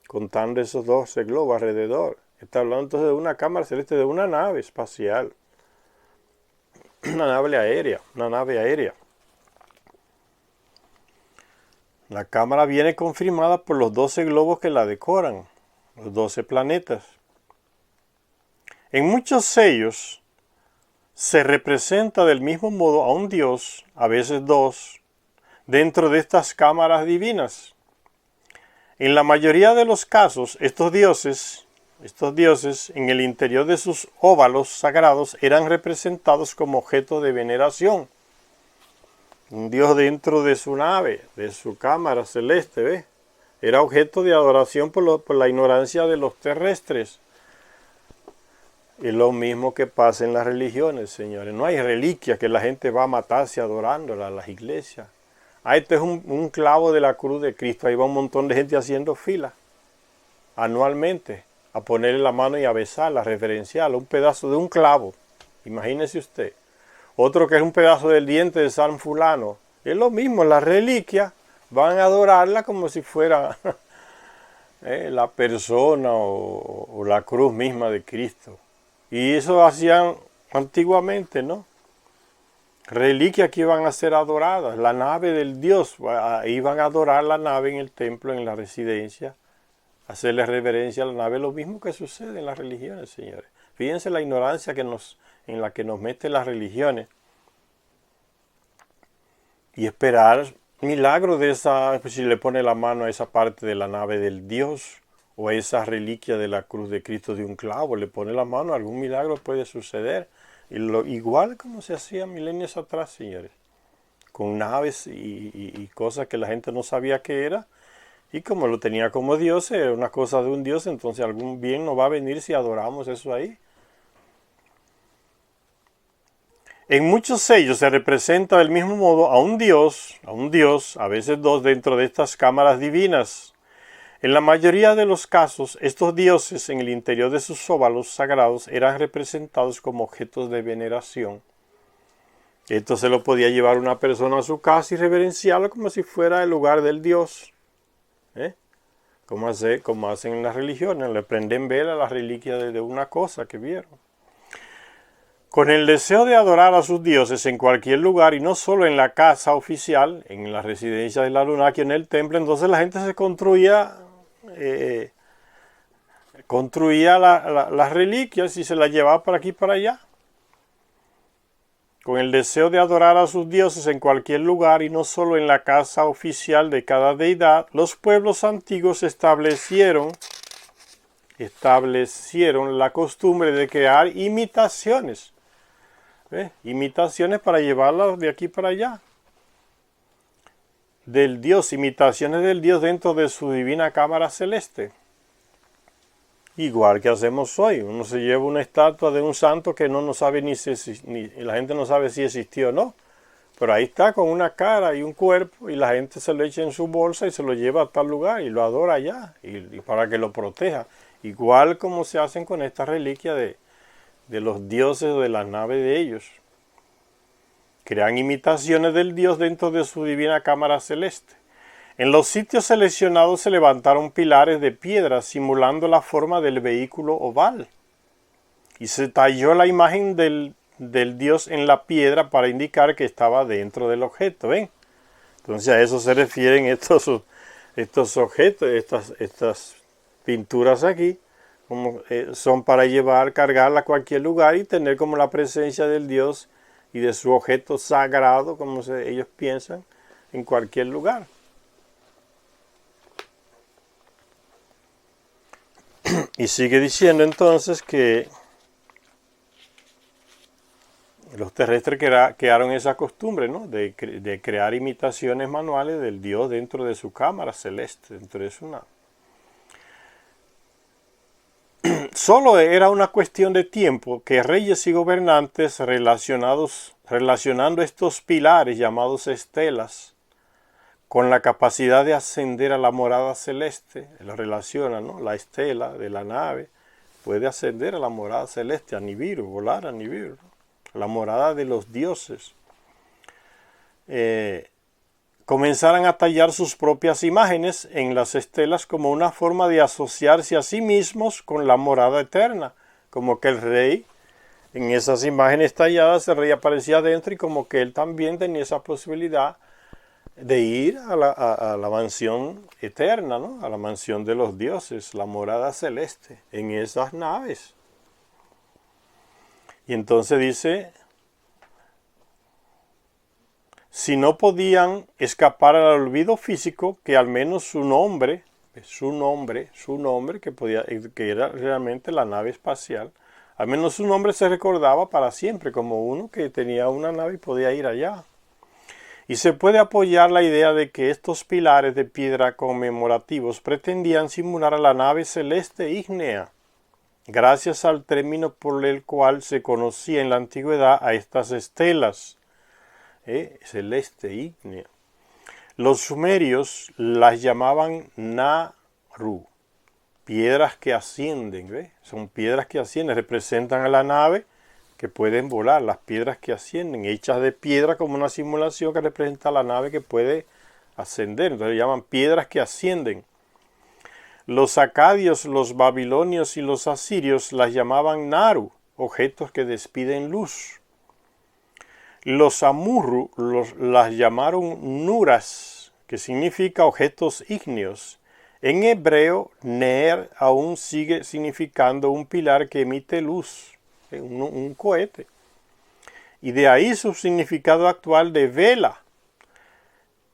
Contando esos 12 globos alrededor. Está hablando entonces de una cámara celeste, de una nave espacial. Una nave aérea. La cámara viene confirmada por los 12 globos que la decoran. Los 12 planetas. En muchos sellos se representa del mismo modo a un Dios, a veces dos, dentro de estas cámaras divinas. En la mayoría de los casos, estos dioses en el interior de sus óvalos sagrados eran representados como objeto de veneración. Un dios dentro de su nave, de su cámara celeste, ¿ves? Era objeto de adoración por la ignorancia de los terrestres. Es lo mismo que pasa en las religiones, señores. No hay reliquia que la gente va a matarse adorándola a las iglesias. Este es un clavo de la cruz de Cristo. Ahí va un montón de gente haciendo fila anualmente a ponerle la mano y a besarla, a reverenciarla. Un pedazo de un clavo. Imagínese usted. Otro que es un pedazo del diente de San Fulano. Es lo mismo, la reliquia. Van a adorarla como si fuera la persona o la cruz misma de Cristo. Y eso hacían antiguamente, ¿no? Reliquias que iban a ser adoradas. La nave del Dios. Iban a adorar la nave en el templo, en la residencia. Hacerle reverencia a la nave. Lo mismo que sucede en las religiones, señores. Fíjense la ignorancia en la que nos meten las religiones. Y esperar milagros de esa, pues si le pone la mano a esa parte de la nave del Dios o a esa reliquia de la cruz de Cristo de un clavo, le pone la mano, algún milagro puede suceder. Igual como se hacía milenios atrás, señores, con naves y cosas que la gente no sabía qué era, y como lo tenía como Dios, era una cosa de un Dios, entonces algún bien nos va a venir si adoramos eso ahí. En muchos sellos se representa del mismo modo a un Dios, a veces dos, dentro de estas cámaras divinas. En la mayoría de los casos, estos dioses en el interior de sus óvalos sagrados eran representados como objetos de veneración. Esto se lo podía llevar una persona a su casa y reverenciarlo como si fuera el lugar del Dios. Como hacen en las religiones, le prenden vela a la reliquia de una cosa que vieron. Con el deseo de adorar a sus dioses en cualquier lugar y no solo en la casa oficial, en la residencia de la Anunnaki, en el templo, entonces la gente se construía las reliquias y se las llevaba para aquí y para allá. Con el deseo de adorar a sus dioses en cualquier lugar y no solo en la casa oficial de cada deidad, los pueblos antiguos establecieron la costumbre de crear imitaciones. Imitaciones para llevarlas de aquí para allá. Del Dios, imitaciones del Dios dentro de su divina cámara celeste. Igual que hacemos hoy. Uno se lleva una estatua de un santo que no sabe ni la gente no sabe si existió o no. Pero ahí está con una cara y un cuerpo y la gente se lo echa en su bolsa y se lo lleva a tal lugar y lo adora allá y para que lo proteja. Igual como se hacen con esta reliquia de los dioses o de las naves de ellos. Crean imitaciones del Dios dentro de su divina cámara celeste. En los sitios seleccionados se levantaron pilares de piedra simulando la forma del vehículo oval. Y se talló la imagen del Dios en la piedra para indicar que estaba dentro del objeto. ¿Ven? Entonces a eso se refieren estos objetos, estas pinturas aquí. Son para cargarla a cualquier lugar y tener como la presencia del Dios y de su objeto sagrado, como ellos piensan, en cualquier lugar. Y sigue diciendo entonces que los terrestres crearon esa costumbre, ¿no? de crear imitaciones manuales del Dios dentro de su cámara celeste, dentro de su nave. Solo era una cuestión de tiempo que reyes y gobernantes relacionando estos pilares llamados estelas con la capacidad de ascender a la morada celeste, lo relacionan, ¿no? La estela de la nave puede ascender a la morada celeste, a Nibiru, volar a Nibiru, ¿no? La morada de los dioses. Comenzaran a tallar sus propias imágenes en las estelas como una forma de asociarse a sí mismos con la morada eterna, como que el rey en esas imágenes talladas, el rey aparecía adentro y como que él también tenía esa posibilidad de ir a la mansión eterna, ¿no? A la mansión de los dioses, la morada celeste, en esas naves. Y entonces dice, si no podían escapar al olvido físico, que al menos su nombre, que era realmente la nave espacial, al menos su nombre se recordaba para siempre como uno que tenía una nave y podía ir allá. Y se puede apoyar la idea de que estos pilares de piedra conmemorativos pretendían simular a la nave celeste ígnea, gracias al término por el cual se conocía en la antigüedad a estas estelas, celeste ígnea. Los sumerios las llamaban Naru, piedras que ascienden, ¿ve? Son piedras que ascienden, representan a la nave que pueden volar, las piedras que ascienden, hechas de piedra como una simulación que representa a la nave que puede ascender. Entonces llaman piedras que ascienden. Los acadios, los babilonios y los asirios las llamaban Naru, objetos que despiden luz. Los amurru las llamaron Nuras, que significa objetos ígneos. En hebreo, Ner aún sigue significando un pilar que emite luz, un cohete. Y de ahí su significado actual de vela.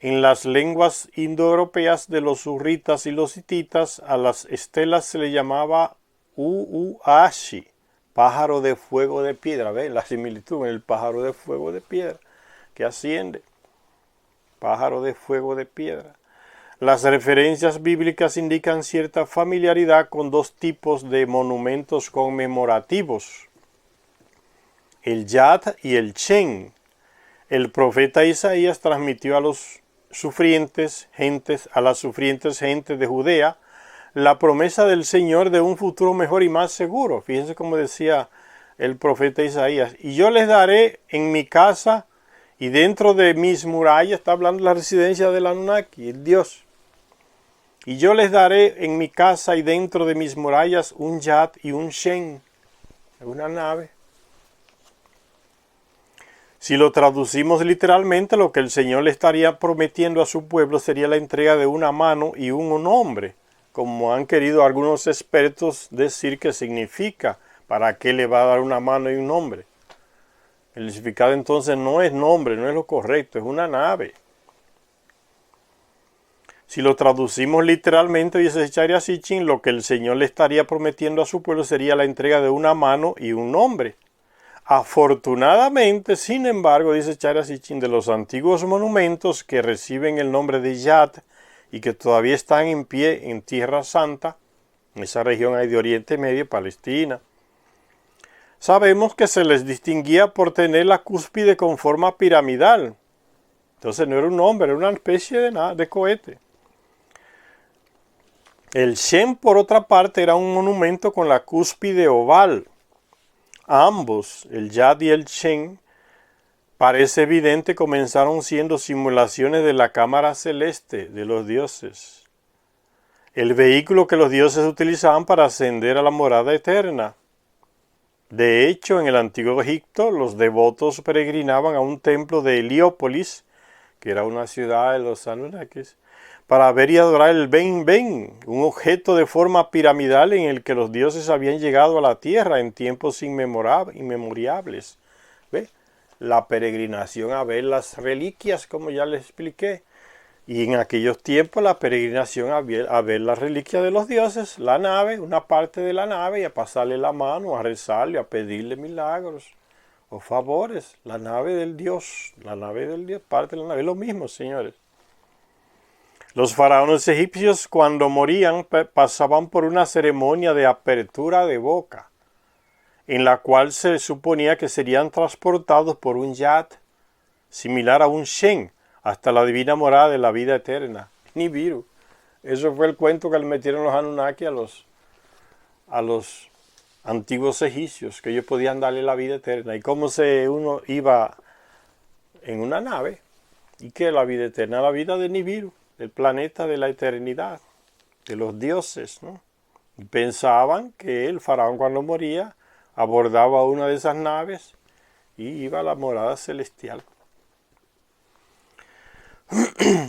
En las lenguas indoeuropeas de los hurritas y los hititas, a las estelas se le llamaba Uuashi, pájaro de fuego de piedra. ¿Ven la similitud en el pájaro de fuego de piedra que asciende? Pájaro de fuego de piedra. Las referencias bíblicas indican cierta familiaridad con dos tipos de monumentos conmemorativos: el Yad y el Shen. El profeta Isaías transmitió a las sufrientes gentes de Judea la promesa del Señor de un futuro mejor y más seguro. Fíjense cómo decía el profeta Isaías: y yo les daré en mi casa y dentro de mis murallas, está hablando de la residencia del Anunnaki, el Dios. Y yo les daré en mi casa y dentro de mis murallas un Yad y un Shen, una nave. Si lo traducimos literalmente, lo que el Señor le estaría prometiendo a su pueblo sería la entrega de una mano y un nombre, como han querido algunos expertos decir que significa. ¿Para qué le va a dar una mano y un nombre? El significado entonces no es nombre, no es lo correcto, es una nave. Si lo traducimos literalmente, dice Charia Sitchin, lo que el Señor le estaría prometiendo a su pueblo sería la entrega de una mano y un nombre. Afortunadamente, sin embargo, dice Charia Sitchin, de los antiguos monumentos que reciben el nombre de Yad y que todavía están en pie en Tierra Santa, en esa región ahí de Oriente Medio, Palestina, sabemos que se les distinguía por tener la cúspide con forma piramidal. Entonces no era un nombre, era una especie de cohete. El Shen, por otra parte, era un monumento con la cúspide oval. Ambos, el Yad y el Shen, parece evidente, comenzaron siendo simulaciones de la cámara celeste de los dioses, el vehículo que los dioses utilizaban para ascender a la morada eterna. De hecho, en el antiguo Egipto, los devotos peregrinaban a un templo de Heliópolis, que era una ciudad de los Anunnakis, para ver y adorar el Ben Ben, un objeto de forma piramidal en el que los dioses habían llegado a la tierra en tiempos inmemorables. ¿Ve? La peregrinación a ver las reliquias, como ya les expliqué. Y en aquellos tiempos la peregrinación a ver las reliquias de los dioses, la nave, una parte de la nave, y a pasarle la mano, a rezarle, a pedirle milagros o favores. La nave del Dios, parte de la nave, es lo mismo, señores. Los faraones egipcios, cuando morían, pasaban por una ceremonia de apertura de boca, en la cual se suponía que serían transportados por un Yad, similar a un Shen, hasta la divina morada de la vida eterna. Nibiru. Eso fue el cuento que le metieron los Anunnaki a los antiguos egipcios, que ellos podían darle la vida eterna. Y cómo uno iba en una nave, y que la vida eterna, la vida de Nibiru, el planeta de la eternidad, de los dioses, ¿no? Y pensaban que el faraón, cuando moría, abordaba una de esas naves y iba a la morada celestial.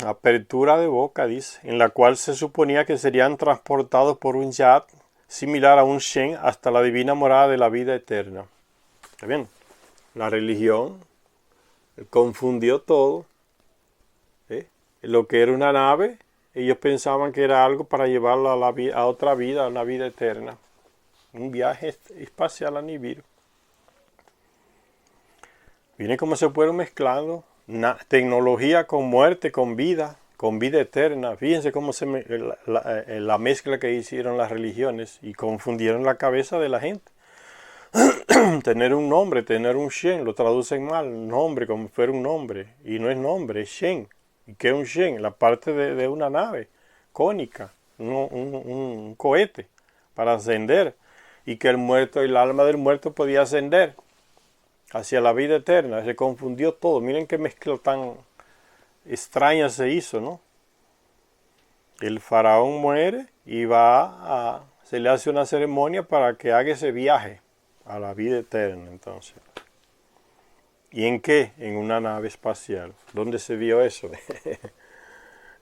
Apertura de boca, dice, en la cual se suponía que serían transportados por un Yad similar a un Shen hasta la divina morada de la vida eterna. ¿Está bien? La religión confundió todo lo que era una nave. Ellos pensaban que era algo para llevarlo a otra vida, a una vida eterna. Un viaje espacial a Nibiru. Miren cómo se fueron mezclando tecnología con muerte, con vida eterna. Fíjense cómo la mezcla que hicieron las religiones y confundieron la cabeza de la gente. Tener un nombre, tener un Shen, lo traducen mal, nombre como si fuera un nombre, y no es nombre, es Shen. ¿Y qué es un Shen? La parte de una nave cónica, un cohete para ascender, y que el alma del muerto podía ascender hacia la vida eterna. Se confundió todo. Miren qué mezcla tan extraña se hizo, ¿no? El faraón muere y se le hace una ceremonia para que haga ese viaje a la vida eterna, entonces. ¿Y en qué? En una nave espacial. ¿Dónde se vio eso?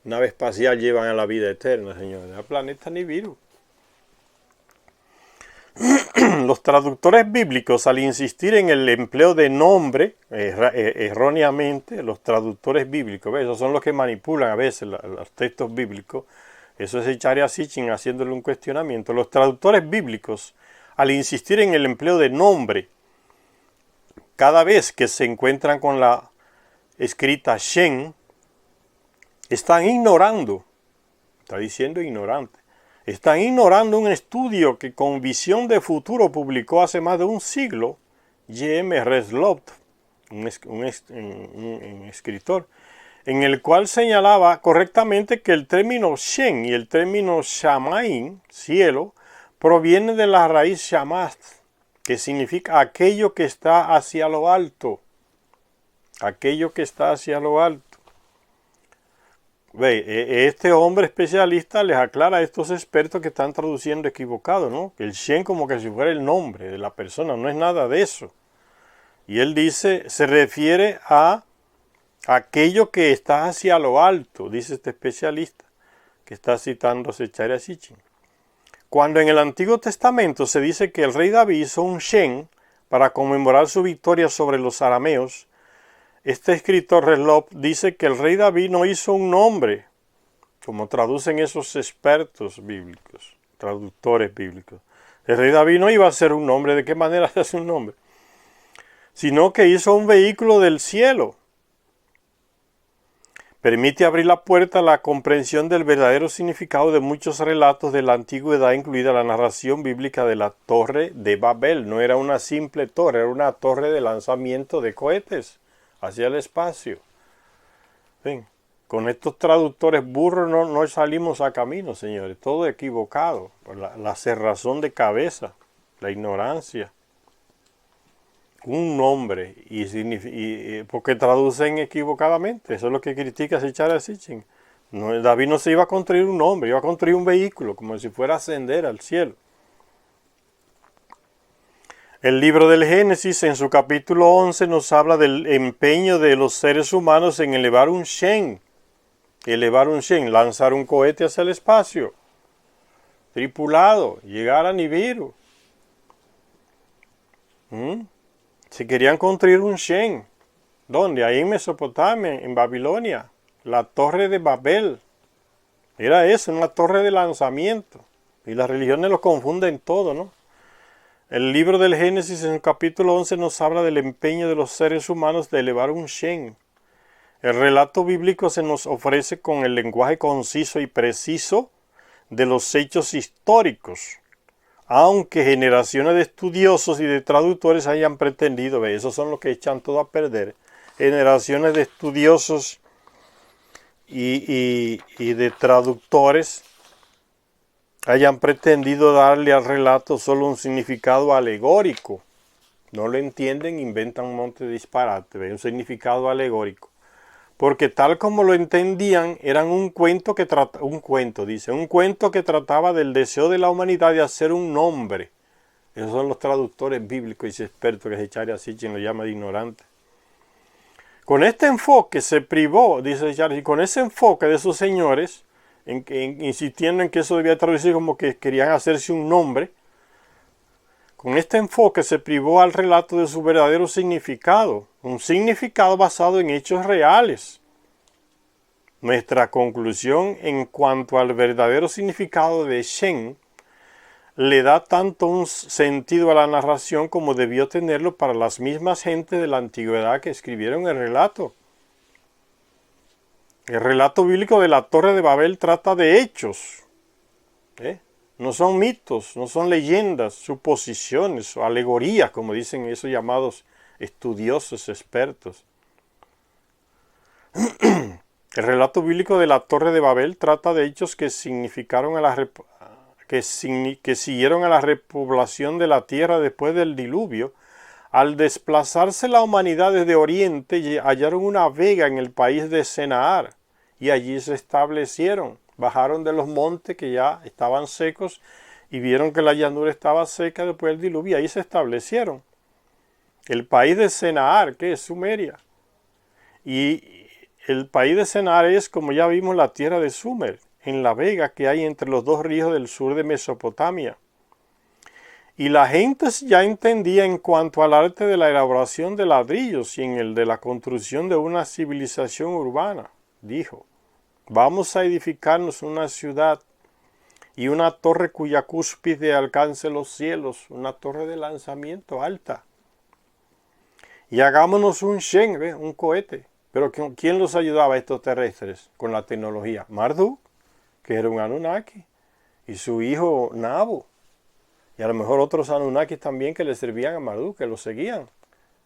Nave espacial llevan a la vida eterna, señores. Al planeta Nibiru. Los traductores bíblicos, al insistir en el empleo de nombre, erróneamente, los traductores bíblicos, ¿ves? Esos son los que manipulan a veces los textos bíblicos. Eso es Zecharia Sitchin haciéndole un cuestionamiento. Los traductores bíblicos, al insistir en el empleo de nombre, cada vez que se encuentran con la escrita Shen, están ignorando, está diciendo ignorante, están ignorando un estudio que con visión de futuro publicó hace más de un siglo J.M. Reslov, un escritor, en el cual señalaba correctamente que el término Shen y el término Shamaim, cielo, proviene de la raíz Shamath, que significa aquello que está hacia lo alto. Aquello que está hacia lo alto. Ve, este hombre especialista les aclara a estos expertos que están traduciendo equivocado, ¿no? Que el Shen como que si fuera el nombre de la persona, no es nada de eso. Y él dice, se refiere a aquello que está hacia lo alto, dice este especialista, que está citando Zecharia Sitchin. Cuando en el Antiguo Testamento se dice que el rey David hizo un Shen para conmemorar su victoria sobre los arameos, este escritor Reslov dice que el rey David no hizo un nombre, como traducen esos expertos bíblicos, traductores bíblicos. El rey David no iba a hacer un nombre. ¿De qué manera se hace un nombre? Sino que hizo un vehículo del cielo. Permite abrir la puerta a la comprensión del verdadero significado de muchos relatos de la antigüedad, incluida la narración bíblica de la Torre de Babel. No era una simple torre, era una torre de lanzamiento de cohetes hacia el espacio. Ven, con estos traductores burros no salimos a camino, señores. Todo equivocado. Por la cerrazón de cabeza, la ignorancia. Un nombre porque traducen equivocadamente. Eso es lo que critica Zecharia Sitchin. David no se iba a construir un nombre, iba a construir un vehículo, como si fuera a ascender al cielo. El libro del Génesis, en su capítulo 11, nos habla del empeño de los seres humanos en elevar un Shen, lanzar un cohete hacia el espacio, tripulado, llegar a Nibiru. Se querían construir un Shen. ¿Dónde? Ahí en Mesopotamia, en Babilonia. La torre de Babel. Era eso, una torre de lanzamiento. Y las religiones lo confunden todo, ¿no? El libro del Génesis en el capítulo 11 nos habla del empeño de los seres humanos de elevar un Shen. El relato bíblico se nos ofrece con el lenguaje conciso y preciso de los hechos históricos, aunque generaciones de estudiosos y de traductores hayan pretendido, esos son los que echan todo a perder, generaciones de estudiosos y de traductores hayan pretendido darle al relato solo un significado alegórico. No lo entienden, inventan un monte de disparate, un significado alegórico. Porque tal como lo entendían, eran un cuento que trataba del deseo de la humanidad de hacer un nombre. Esos son los traductores bíblicos y expertos que Zecharia Sitchin lo llama de ignorante. Con este enfoque se privó, dice Zecharia, y con ese enfoque de esos señores, insistiendo en que eso debía traducir como que querían hacerse un nombre, con este enfoque se privó al relato de su verdadero significado, un significado basado en hechos reales. Nuestra conclusión en cuanto al verdadero significado de Shen le da tanto un sentido a la narración como debió tenerlo para las mismas gentes de la antigüedad que escribieron el relato. El relato bíblico de la Torre de Babel trata de hechos, no son mitos, no son leyendas, suposiciones o alegorías, como dicen esos llamados estudiosos expertos. El relato bíblico de la Torre de Babel trata de hechos que siguieron a la repoblación de la tierra después del diluvio. Al desplazarse la humanidad desde Oriente, hallaron una vega en el país de Senaar y allí se establecieron. Bajaron de los montes que ya estaban secos y vieron que la llanura estaba seca después del diluvio y ahí se establecieron. El país de Senaar, que es Sumeria. Y el país de Senaar es, como ya vimos, la tierra de Sumer, en la vega que hay entre los dos ríos del sur de Mesopotamia. Y la gente ya entendía en cuanto al arte de la elaboración de ladrillos y en el de la construcción de una civilización urbana. Dijo: vamos a edificarnos una ciudad y una torre cuya cúspide alcance los cielos, una torre de lanzamiento alta. Y hagámonos un Shen, un cohete. Pero ¿quién los ayudaba a estos terrestres con la tecnología? Marduk, que era un Anunnaki, y su hijo Nabu. Y a lo mejor otros Anunnakis también que le servían a Marduk, que lo seguían.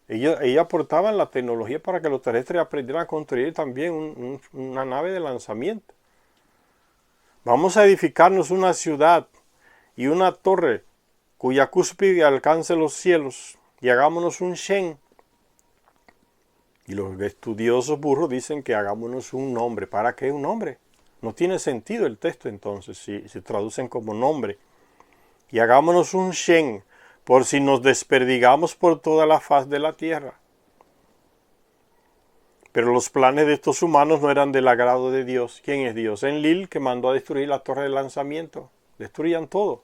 Ellos aportaban la tecnología para que los terrestres aprendieran a construir también una nave de lanzamiento. Vamos a edificarnos una ciudad y una torre cuya cúspide alcance los cielos y hagámonos un Shen. Y los estudiosos burros dicen que hagámonos un nombre. ¿Para qué un nombre? No tiene sentido el texto entonces si se traducen como nombre. Y hagámonos un Shen, por si nos desperdigamos por toda la faz de la tierra. Pero los planes de estos humanos no eran del agrado de Dios. ¿Quién es Dios? Enlil, que mandó a destruir la torre de lanzamiento. Destruyan todo.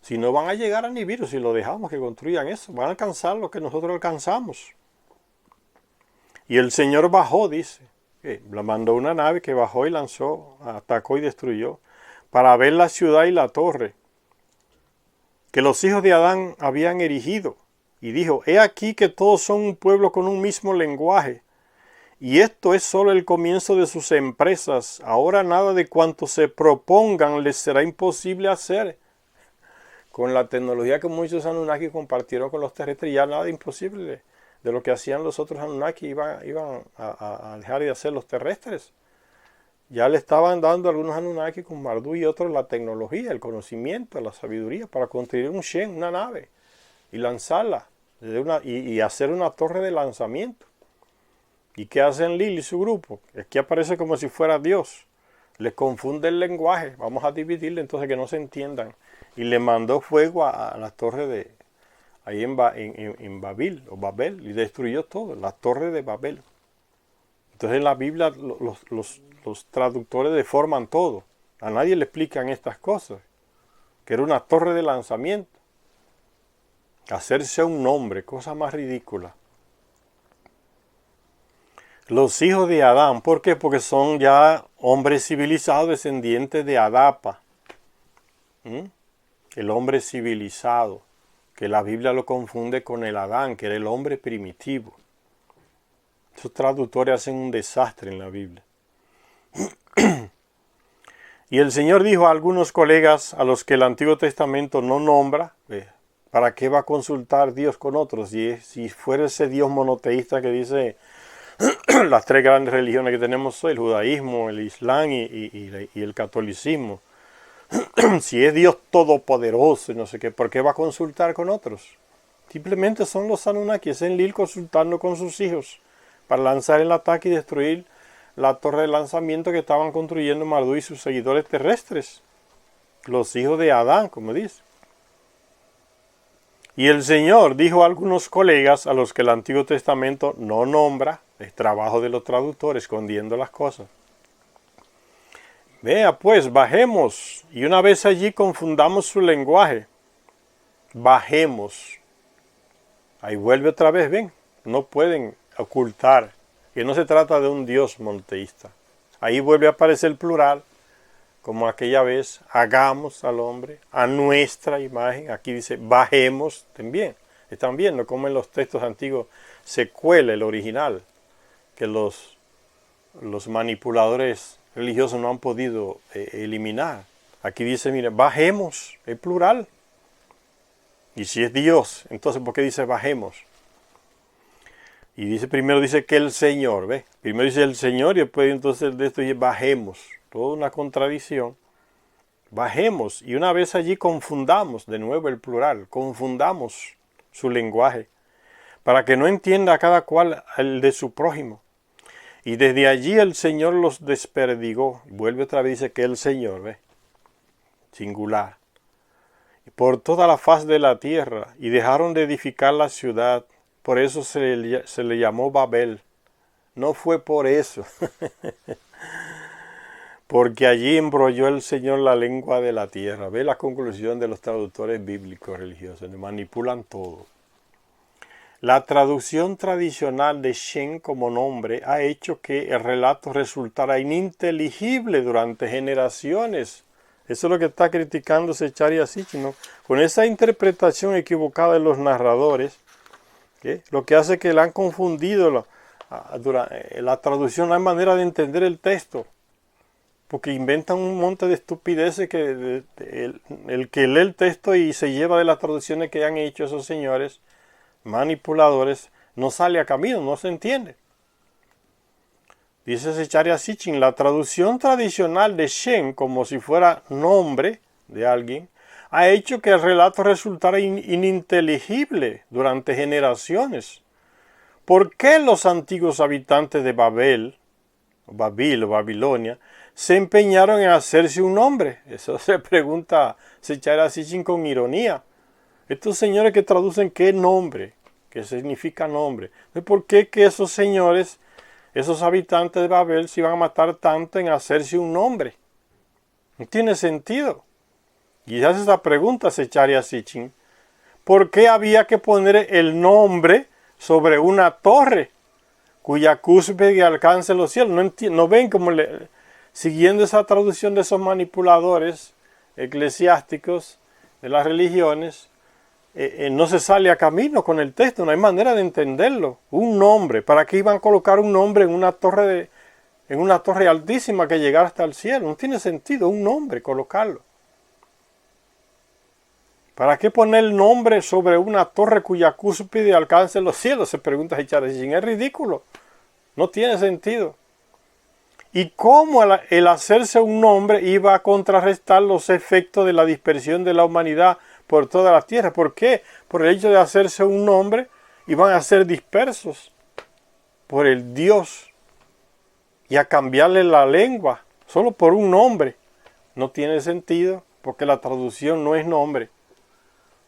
Si no van a llegar a Nibiru, si lo dejamos que construyan eso, van a alcanzar lo que nosotros alcanzamos. Y el Señor bajó, dice, la mandó una nave que bajó y lanzó, atacó y destruyó, para ver la ciudad y la torre que los hijos de Adán habían erigido. Y dijo: he aquí que todos son un pueblo con un mismo lenguaje. Y esto es solo el comienzo de sus empresas. Ahora nada de cuanto se propongan les será imposible hacer. Con la tecnología que muchos Anunnaki compartieron con los terrestres, ya nada imposible de lo que hacían los otros Anunnaki iban a dejar de hacer los terrestres. Ya le estaban dando a algunos Anunnaki con Marduk y otros la tecnología, el conocimiento, la sabiduría para construir un Shen, una nave, y lanzarla, y hacer una torre de lanzamiento. ¿Y qué hacen Lil y su grupo? Es que aparece como si fuera Dios. Les confunde el lenguaje. Vamos a dividirle entonces que no se entiendan. Y le mandó fuego a la torre de ahí en Babil, o Babel, y destruyó todo, la torre de Babel. Entonces en la Biblia los traductores deforman todo. A nadie le explican estas cosas. Que era una torre de lanzamiento. Hacerse un nombre, cosa más ridícula. Los hijos de Adán, ¿por qué? Porque son ya hombres civilizados, descendientes de Adapa. El hombre civilizado, que la Biblia lo confunde con el Adán, que era el hombre primitivo. Esos traductores hacen un desastre en la Biblia. Y el Señor dijo a algunos colegas a los que el Antiguo Testamento no nombra, ¿para qué va a consultar Dios con otros? Si fuera ese Dios monoteísta que dice las tres grandes religiones que tenemos hoy, el judaísmo, el islam y el catolicismo. Si es Dios todopoderoso y no sé qué, ¿por qué va a consultar con otros? Simplemente son los Anunnaki, es Enlil consultando con sus hijos para lanzar el ataque y destruir la torre de lanzamiento que estaban construyendo Marduk y sus seguidores terrestres, los hijos de Adán, como dice. Y el Señor dijo a algunos colegas a los que el Antiguo Testamento no nombra, es trabajo de los traductores escondiendo las cosas. Vea pues, bajemos, y una vez allí confundamos su lenguaje. Bajemos. Ahí vuelve otra vez, ven, no pueden ocultar que no se trata de un Dios monoteísta, Ahí vuelve a aparecer el plural, como aquella vez, hagamos al hombre a nuestra imagen. Aquí dice, bajemos también. Están viendo cómo en los textos antiguos se cuela el original, que los manipuladores religiosos no han podido eliminar. Aquí dice, mire, bajemos, es plural. Y si es Dios, entonces ¿por qué dice bajemos? Y dice, primero dice que el Señor, ¿ves? Primero dice el Señor y después entonces de esto dice bajemos. Toda una contradicción. Bajemos. Y una vez allí confundamos, de nuevo el plural, confundamos su lenguaje, para que no entienda cada cual el de su prójimo. Y desde allí el Señor los desperdigó. Vuelve otra vez, dice que el Señor, ¿ves? Singular. Y por toda la faz de la tierra, y dejaron de edificar la ciudad. Por eso se le llamó Babel. No fue por eso. Porque allí embrolló el Señor la lengua de la tierra. Ve la conclusión de los traductores bíblicos religiosos. Manipulan todo. La traducción tradicional de Shem como nombre ha hecho que el relato resultara ininteligible durante generaciones. Eso es lo que está criticando Zecharia Sitchin, ¿no? Con esa interpretación equivocada de los narradores, ¿qué? Lo que hace que le han confundido la traducción, la manera de entender el texto. Porque inventan un monte de estupideces que el que lee el texto y se lleva de las traducciones que han hecho esos señores manipuladores, no sale a camino, no se entiende. Dice Zecharia Sitchin, la traducción tradicional de Shem como si fuera nombre de alguien, ha hecho que el relato resultara ininteligible durante generaciones. ¿Por qué los antiguos habitantes de Babel o Babilonia, se empeñaron en hacerse un nombre? Eso se pregunta Zecharia Sitchin con ironía. Estos señores que traducen qué nombre, qué significa nombre. ¿Por qué que esos señores, esos habitantes de Babel, se iban a matar tanto en hacerse un nombre? No tiene sentido. Y hace esa pregunta Zecharia Sitchin. ¿Por qué había que poner el nombre sobre una torre cuya cúspide alcance los cielos? No ven como siguiendo esa traducción de esos manipuladores eclesiásticos de las religiones, no se sale a camino con el texto, no hay manera de entenderlo. Un nombre, ¿para qué iban a colocar un nombre en una torre altísima que llegara hasta el cielo? No tiene sentido un nombre, colocarlo. ¿Para qué poner el nombre sobre una torre cuya cúspide alcance los cielos? Se pregunta Zecharia Sitchin. Es ridículo. No tiene sentido. ¿Y cómo el hacerse un nombre iba a contrarrestar los efectos de la dispersión de la humanidad por toda la tierra? ¿Por qué? Por el hecho de hacerse un nombre iban a ser dispersos por el Dios y a cambiarle la lengua solo por un nombre. No tiene sentido porque la traducción no es nombre.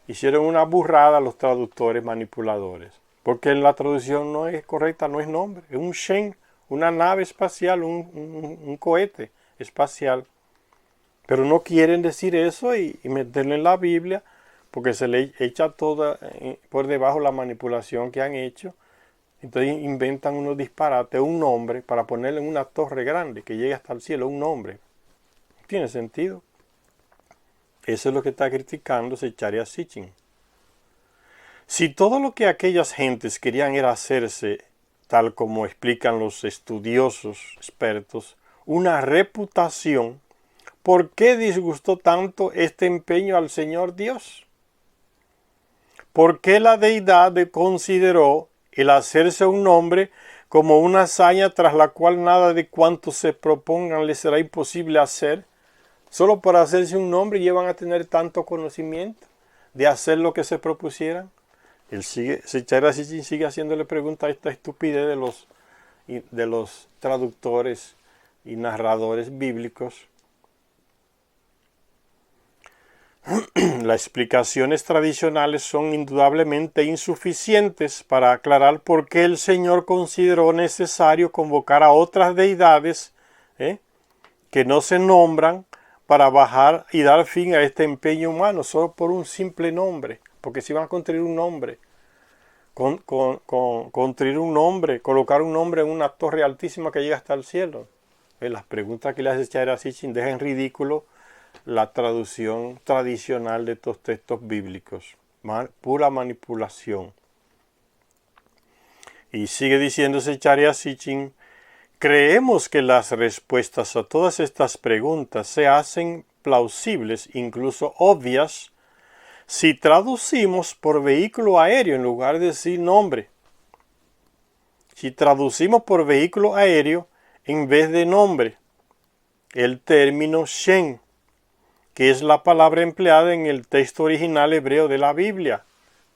Hicieron una burrada los traductores manipuladores, porque la traducción no es correcta, no es nombre, es un Shem, una nave espacial, un cohete espacial. Pero no quieren decir eso y meterlo en la Biblia, porque se le echa toda por debajo la manipulación que han hecho. Entonces inventan unos disparates, un nombre, para ponerle en una torre grande que llegue hasta el cielo, un nombre. No tiene sentido. Eso es lo que está criticando Zecharia Sitchin. Si todo lo que aquellas gentes querían era hacerse, tal como explican los estudiosos expertos, una reputación, ¿por qué disgustó tanto este empeño al Señor Dios? ¿Por qué la deidad consideró el hacerse un nombre como una hazaña tras la cual nada de cuanto se propongan les será imposible hacer? Solo por hacerse un nombre llevan a tener tanto conocimiento de hacer lo que se propusieran. Zecharia Sitchin sigue haciéndole pregunta a esta estupidez de los traductores y narradores bíblicos. Las explicaciones tradicionales son indudablemente insuficientes para aclarar por qué el Señor consideró necesario convocar a otras deidades que no se nombran para bajar y dar fin a este empeño humano solo por un simple nombre, porque si van a construir un nombre, construir un nombre, colocar un nombre en una torre altísima que llega hasta el cielo, Las preguntas que le hace Chaira Sitchin dejan en ridículo la traducción tradicional de estos textos bíblicos. Pura manipulación. Y sigue diciéndose Chaira Sitchin: creemos que las respuestas a todas estas preguntas se hacen plausibles, incluso obvias, si traducimos por vehículo aéreo en lugar de decir nombre. Si traducimos por vehículo aéreo en vez de nombre el término Shen, que es la palabra empleada en el texto original hebreo de la Biblia.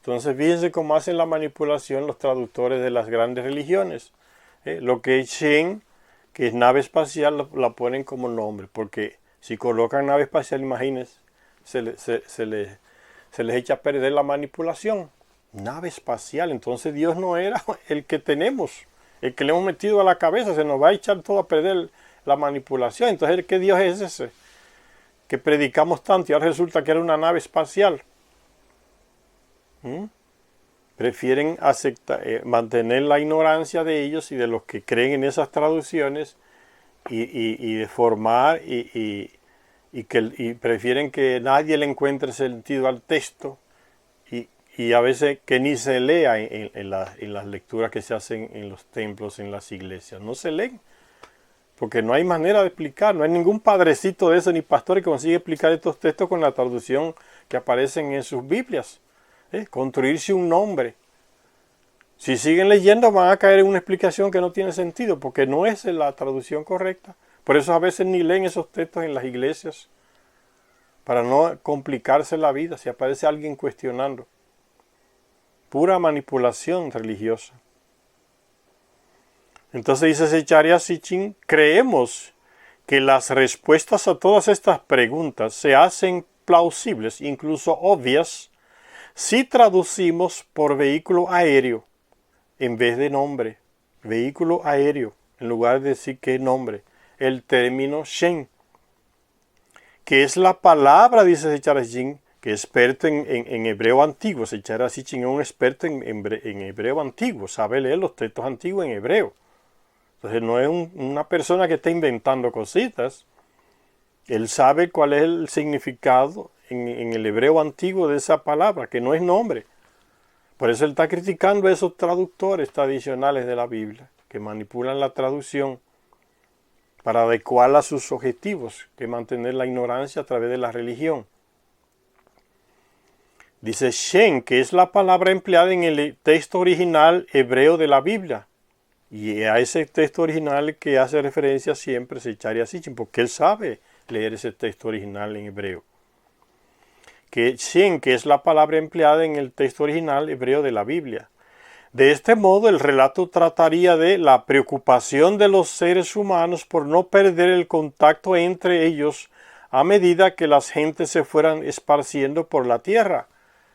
Entonces fíjense cómo hacen la manipulación los traductores de las grandes religiones. Lo que es Shen, que es nave espacial, la ponen como nombre, porque si colocan nave espacial, imagínense, se les echa a perder la manipulación. Nave espacial, entonces Dios no era el que tenemos, el que le hemos metido a la cabeza, se nos va a echar todo a perder la manipulación. Entonces, ¿qué Dios es ese que predicamos tanto y ahora resulta que era una nave espacial? Prefieren mantener la ignorancia de ellos y de los que creen en esas traducciones y deformar y prefieren que nadie le encuentre sentido al texto y a veces que ni se lea en las lecturas que se hacen en los templos, en las iglesias. No se leen, porque no hay manera de explicar, no hay ningún padrecito de eso ni pastor que consiga explicar estos textos con la traducción que aparecen en sus Biblias. Construirse un nombre. Si siguen leyendo van a caer en una explicación que no tiene sentido, porque no es la traducción correcta. Por eso a veces ni leen esos textos en las iglesias, para no complicarse la vida si aparece alguien cuestionando. Pura manipulación religiosa. Entonces dice Zecharia Sitchin: creemos que las respuestas a todas estas preguntas se hacen plausibles, incluso obvias, si traducimos por vehículo aéreo en vez de nombre. Vehículo aéreo, en lugar de decir qué nombre. El término Shen, que es la palabra, dice Zecharia Sitchin, que es experto en hebreo antiguo. Zecharia Sitchin es un experto en hebreo antiguo, sabe leer los textos antiguos en hebreo. Entonces no es una persona que está inventando cositas. Él sabe cuál es el significado en el hebreo antiguo de esa palabra, que no es nombre. Por eso él está criticando a esos traductores tradicionales de la Biblia, que manipulan la traducción para adecuarla a sus objetivos, que es mantener la ignorancia a través de la religión. Dice Shen, que es la palabra empleada en el texto original hebreo de la Biblia. Y a ese texto original que hace referencia siempre Zecharia Sitchin, porque él sabe leer ese texto original en hebreo. Que Shen, que es la palabra empleada en el texto original hebreo de la Biblia. De este modo, el relato trataría de la preocupación de los seres humanos por no perder el contacto entre ellos a medida que las gentes se fueran esparciendo por la tierra.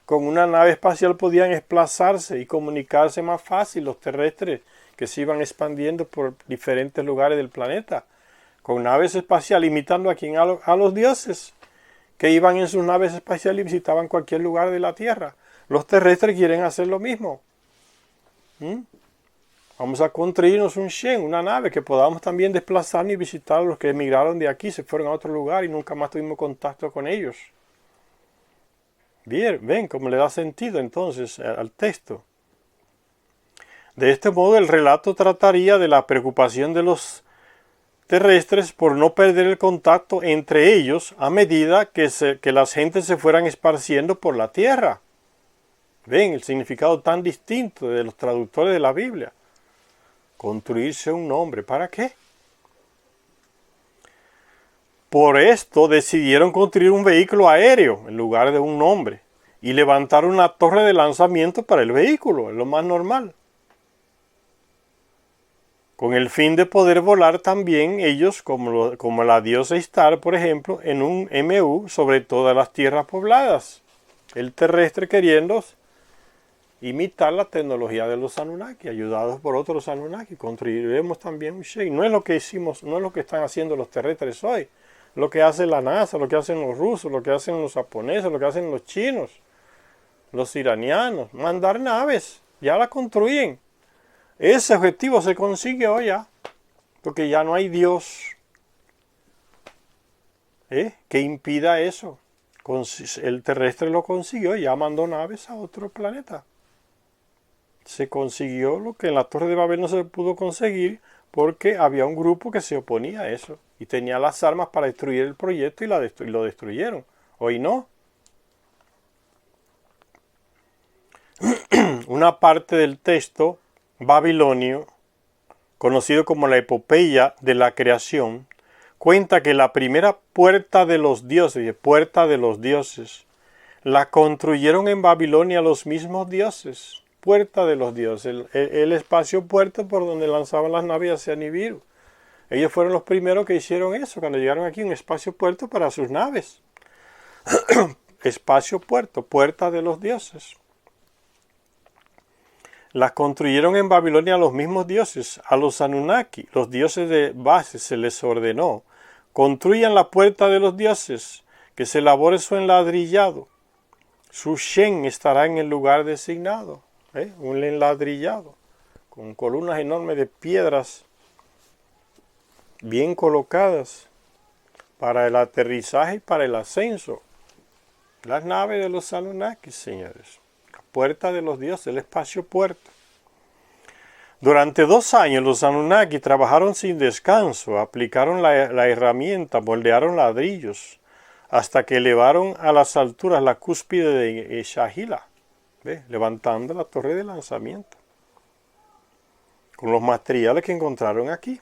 Con una nave espacial podían desplazarse y comunicarse más fácil los terrestres que se iban expandiendo por diferentes lugares del planeta. Con naves espaciales, imitando a los dioses que iban en sus naves espaciales y visitaban cualquier lugar de la Tierra. Los terrestres quieren hacer lo mismo. Vamos a construirnos un Shen, una nave que podamos también desplazarnos y visitar a los que emigraron de aquí, se fueron a otro lugar y nunca más tuvimos contacto con ellos. Bien, ven cómo le da sentido entonces al texto. De este modo el relato trataría de la preocupación de los terrestres por no perder el contacto entre ellos a medida que las gentes se fueran esparciendo por la tierra. Ven el significado tan distinto de los traductores de la Biblia. Construirse un nombre, ¿para qué? Por esto decidieron construir un vehículo aéreo en lugar de un nombre y levantar una torre de lanzamiento para el vehículo, es lo más normal. Con el fin de poder volar también ellos, como la diosa Ishtar, por ejemplo, en un MU sobre todas las tierras pobladas. El terrestre queriendo imitar la tecnología de los Anunnaki, ayudados por otros Anunnaki. Construiremos también un Shen. No es lo que hicimos, no es lo que están haciendo los terrestres hoy. Lo que hace la NASA, lo que hacen los rusos, lo que hacen los japoneses, lo que hacen los chinos, los iranianos. Mandar naves, ya la construyen. Ese objetivo se consigue hoy ya, porque ya no hay Dios que impida eso. El terrestre lo consiguió, ya mandó naves a otro planeta. Se consiguió lo que en la Torre de Babel no se pudo conseguir porque había un grupo que se oponía a eso y tenía las armas para destruir el proyecto y lo destruyeron. Hoy no. Una parte del texto babilonio, conocido como la epopeya de la creación, cuenta que la primera puerta de los dioses, la construyeron en Babilonia los mismos dioses. Puerta de los dioses, el espacio puerto por donde lanzaban las naves hacia Nibiru. Ellos fueron los primeros que hicieron eso, cuando llegaron aquí, un espacio puerto para sus naves. Espacio puerto, puerta de los dioses. Las construyeron en Babilonia los mismos dioses. A los Anunnaki, los dioses de base, se les ordenó: construyan la puerta de los dioses, que se elabore su enladrillado. Su Shen estará en el lugar designado. Un enladrillado, con columnas enormes de piedras bien colocadas para el aterrizaje y para el ascenso. Las naves de los Anunnaki, señores. La puerta de los dioses, el espacio puerto. Durante 2 años los Anunnaki trabajaron sin descanso, aplicaron la herramienta, moldearon ladrillos, hasta que elevaron a las alturas la cúspide de Shahila, levantando la torre de lanzamiento, con los materiales que encontraron aquí.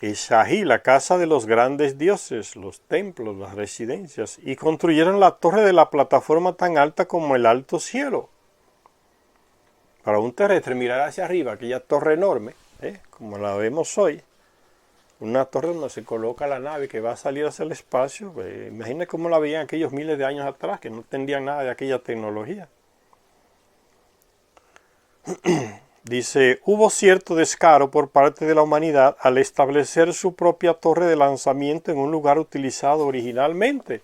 Shahí, la casa de los grandes dioses, los templos, las residencias, y construyeron la torre de la plataforma tan alta como el alto cielo. Para un terrestre mirar hacia arriba, aquella torre enorme, como la vemos hoy, una torre donde se coloca la nave que va a salir hacia el espacio, imagina cómo la veían aquellos miles de años atrás, que no entendían nada de aquella tecnología. Dice, hubo cierto descaro por parte de la humanidad al establecer su propia torre de lanzamiento en un lugar utilizado originalmente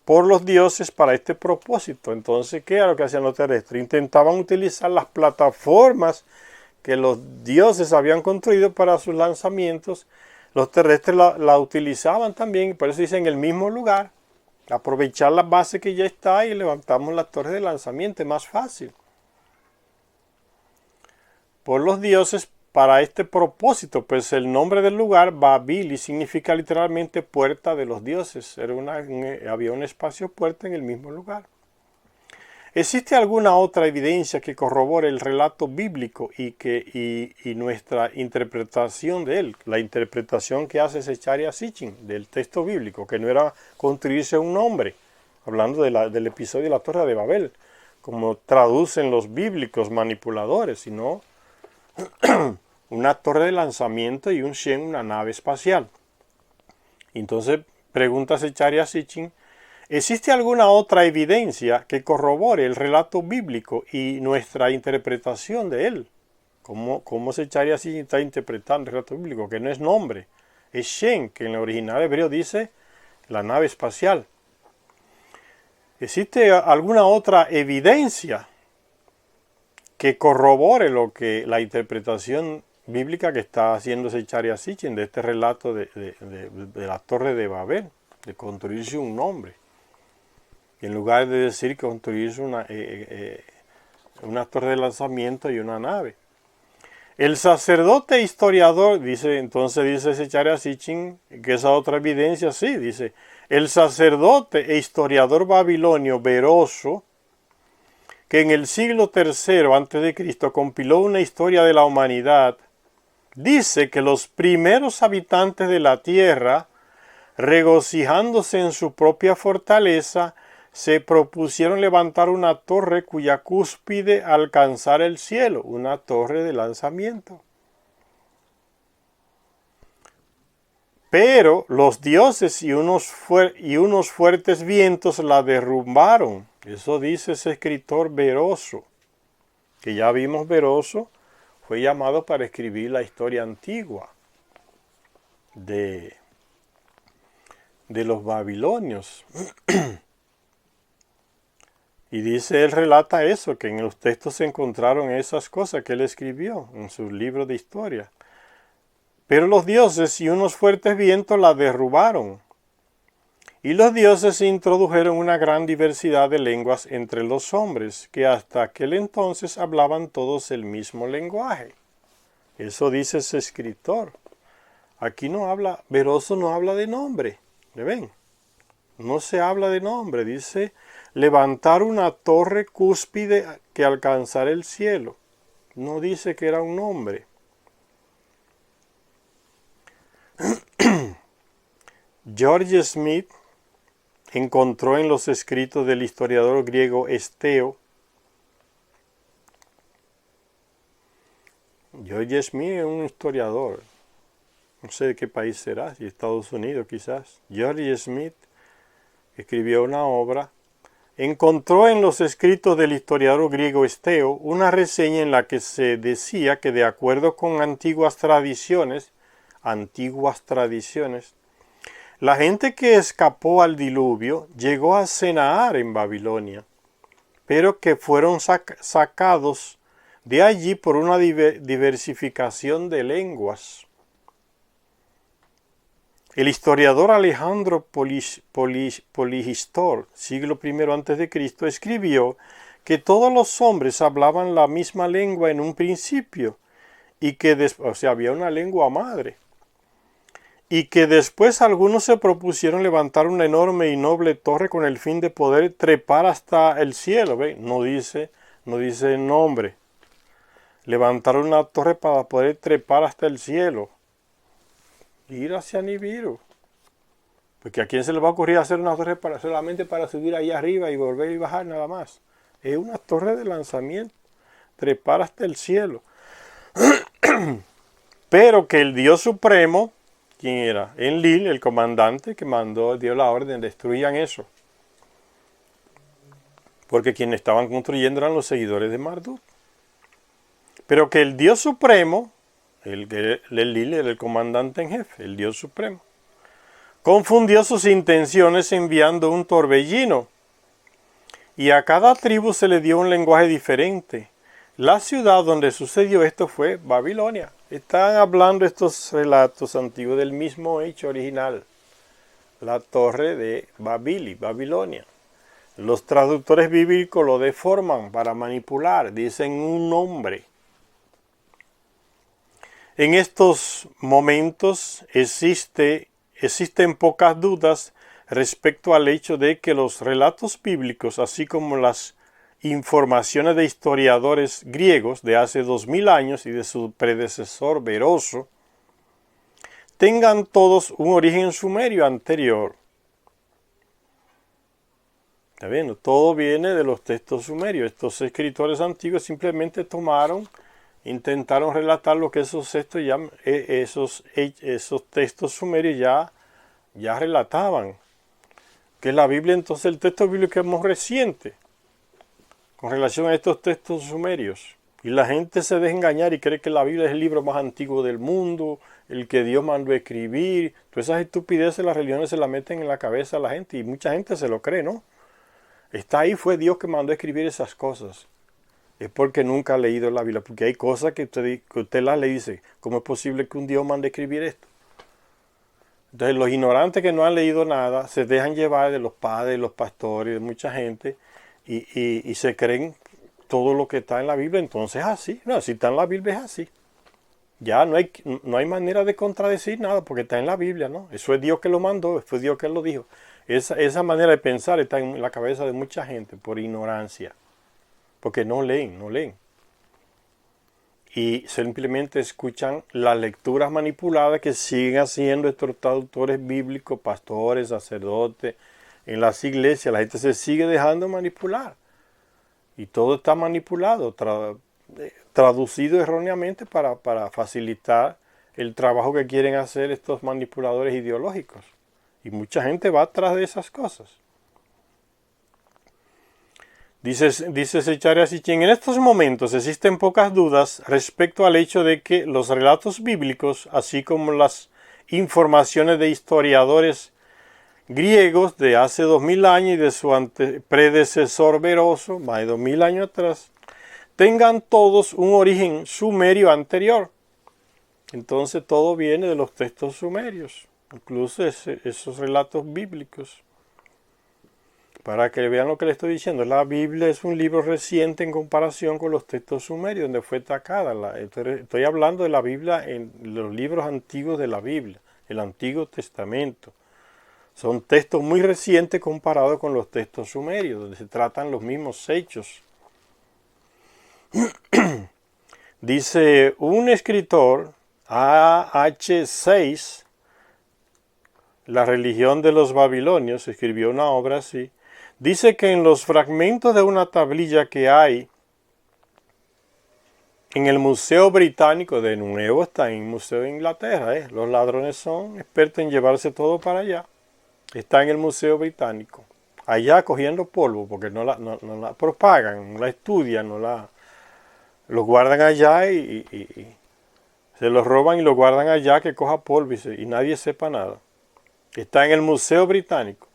por los dioses para este propósito. Entonces, ¿qué era lo que hacían los terrestres? Intentaban utilizar las plataformas que los dioses habían construido para sus lanzamientos. Los terrestres la utilizaban también, y por eso dicen en el mismo lugar, aprovechar la base que ya está y levantamos la torre de lanzamiento, es más fácil. Por los dioses para este propósito, pues el nombre del lugar, Babili, significa literalmente puerta de los dioses. Había un espacio puerta en el mismo lugar. ¿Existe alguna otra evidencia que corrobore el relato bíblico y nuestra interpretación de él? La interpretación que hace Zecharia Sitchin del texto bíblico, que no era construirse un nombre, hablando del episodio de la Torre de Babel, como traducen los bíblicos manipuladores, sino una torre de lanzamiento y un Shen, una nave espacial. Entonces pregunta Zecharia Sitchin, ¿existe alguna otra evidencia que corrobore el relato bíblico y nuestra interpretación de él? ¿Cómo Zecharia Sitchin está interpretando el relato bíblico? Que no es nombre, es Shen, que en el original hebreo dice la nave espacial. ¿Existe alguna otra evidencia que corrobore la interpretación bíblica que está haciendo Zecharia Sitchin de este relato de la Torre de Babel, de construirse un nombre? En lugar de decir construirse una torre de lanzamiento y una nave. El sacerdote historiador, dice Zecharia Sitchin, que esa otra evidencia, sí, dice, el sacerdote e historiador babilonio Beroso, que en el siglo III a.C. compiló una historia de la humanidad, dice que los primeros habitantes de la tierra, regocijándose en su propia fortaleza, se propusieron levantar una torre cuya cúspide alcanzara el cielo, una torre de lanzamiento. Pero los dioses y unos fuertes vientos la derrumbaron. Eso dice ese escritor Beroso, que ya vimos Beroso, fue llamado para escribir la historia antigua de los babilonios. Y dice, él relata eso, que en los textos se encontraron esas cosas que él escribió en sus libros de historia. Pero los dioses y unos fuertes vientos la derrubaron. Y los dioses introdujeron una gran diversidad de lenguas entre los hombres, que hasta aquel entonces hablaban todos el mismo lenguaje. Eso dice ese escritor. Aquí no habla, Veroso no habla de nombre. ¿Le ven? No se habla de nombre. Dice levantar una torre cúspide que alcanzara el cielo. No dice que era un nombre. George Smith encontró en los escritos del historiador griego Esteo. George Smith es un historiador. No sé de qué país será, si Estados Unidos quizás. George Smith escribió una obra. Encontró en los escritos del historiador griego Esteo una reseña en la que se decía que de acuerdo con antiguas tradiciones, la gente que escapó al diluvio llegó a Senaar en Babilonia, pero que fueron sacados de allí por una diversificación de lenguas. El historiador Alejandro Polihistor, siglo I a.C., escribió que todos los hombres hablaban la misma lengua en un principio, y que había una lengua madre, y que después algunos se propusieron levantar una enorme y noble torre con el fin de poder trepar hasta el cielo. ¿Ve? No dice nombre. Levantar una torre para poder trepar hasta el cielo. Ir hacia Nibiru. Porque a quién se le va a ocurrir hacer una torre solamente para subir ahí arriba y volver y bajar nada más. Es una torre de lanzamiento. Trepar hasta el cielo. Pero que el Dios Supremo, ¿quién era? Enlil, el comandante que dio la orden, destruyan eso. Porque quienes estaban construyendo eran los seguidores de Marduk. Pero que el Dios Supremo, Enlil era el comandante en jefe, el Dios Supremo, confundió sus intenciones enviando un torbellino. Y a cada tribu se le dio un lenguaje diferente. La ciudad donde sucedió esto fue Babilonia. Están hablando estos relatos antiguos del mismo hecho original. La torre de Babilonia. Los traductores bíblicos lo deforman para manipular. Dicen un nombre. En estos momentos existen pocas dudas respecto al hecho de que los relatos bíblicos, así como las informaciones de historiadores griegos de hace 2000 años y de su predecesor Veroso, tengan todos un origen sumerio anterior. ¿Está viendo? Todo viene de los textos sumerios. Estos escritores antiguos simplemente intentaron relatar lo que esos textos sumerios ya relataban. Que la Biblia, entonces, el texto bíblico es más reciente con relación a estos textos sumerios. Y la gente se deja engañar y cree que la Biblia es el libro más antiguo del mundo, el que Dios mandó a escribir. Todas esas estupideces las religiones se las meten en la cabeza a la gente y mucha gente se lo cree, ¿no? Está ahí, fue Dios que mandó a escribir esas cosas. Es porque nunca ha leído la Biblia, porque hay cosas que usted las lee y dice, ¿cómo es posible que un Dios mande a escribir esto? Entonces los ignorantes que no han leído nada se dejan llevar de los padres, de los pastores, de mucha gente y se creen todo lo que está en la Biblia. Entonces es así. No, si está en la Biblia es así. Ya no hay manera de contradecir nada porque está en la Biblia, ¿no? Eso es Dios que lo mandó, fue Dios que lo dijo. Esa manera de pensar está en la cabeza de mucha gente por ignorancia. Porque no leen. Y simplemente escuchan las lecturas manipuladas que siguen haciendo estos traductores bíblicos, pastores, sacerdotes, en las iglesias. La gente se sigue dejando manipular. Y todo está manipulado, traducido erróneamente para facilitar el trabajo que quieren hacer estos manipuladores ideológicos. Y mucha gente va atrás de esas cosas. Dice Zecharia Sitchin, en estos momentos existen pocas dudas respecto al hecho de que los relatos bíblicos, así como las informaciones de historiadores griegos de hace 2000 años y de su predecesor Veroso, más de 2000 años atrás, tengan todos un origen sumerio anterior. Entonces todo viene de los textos sumerios, incluso esos relatos bíblicos. Para que vean lo que le estoy diciendo, la Biblia es un libro reciente en comparación con los textos sumerios, donde fue atacada. Estoy hablando de la Biblia en los libros antiguos de la Biblia, el Antiguo Testamento. Son textos muy recientes comparados con los textos sumerios, donde se tratan los mismos hechos. Dice un escritor, A.H. Seyss, La religión de los babilonios, escribió una obra así. Dice que en los fragmentos de una tablilla que hay en el Museo Británico, de nuevo está en el Museo de Inglaterra, los ladrones son expertos en llevarse todo para allá, está en el Museo Británico, allá cogiendo polvo, porque no la propagan, no la estudian, lo guardan allá y se lo roban y lo guardan allá, que coja polvo y nadie sepa nada. Está en el Museo Británico.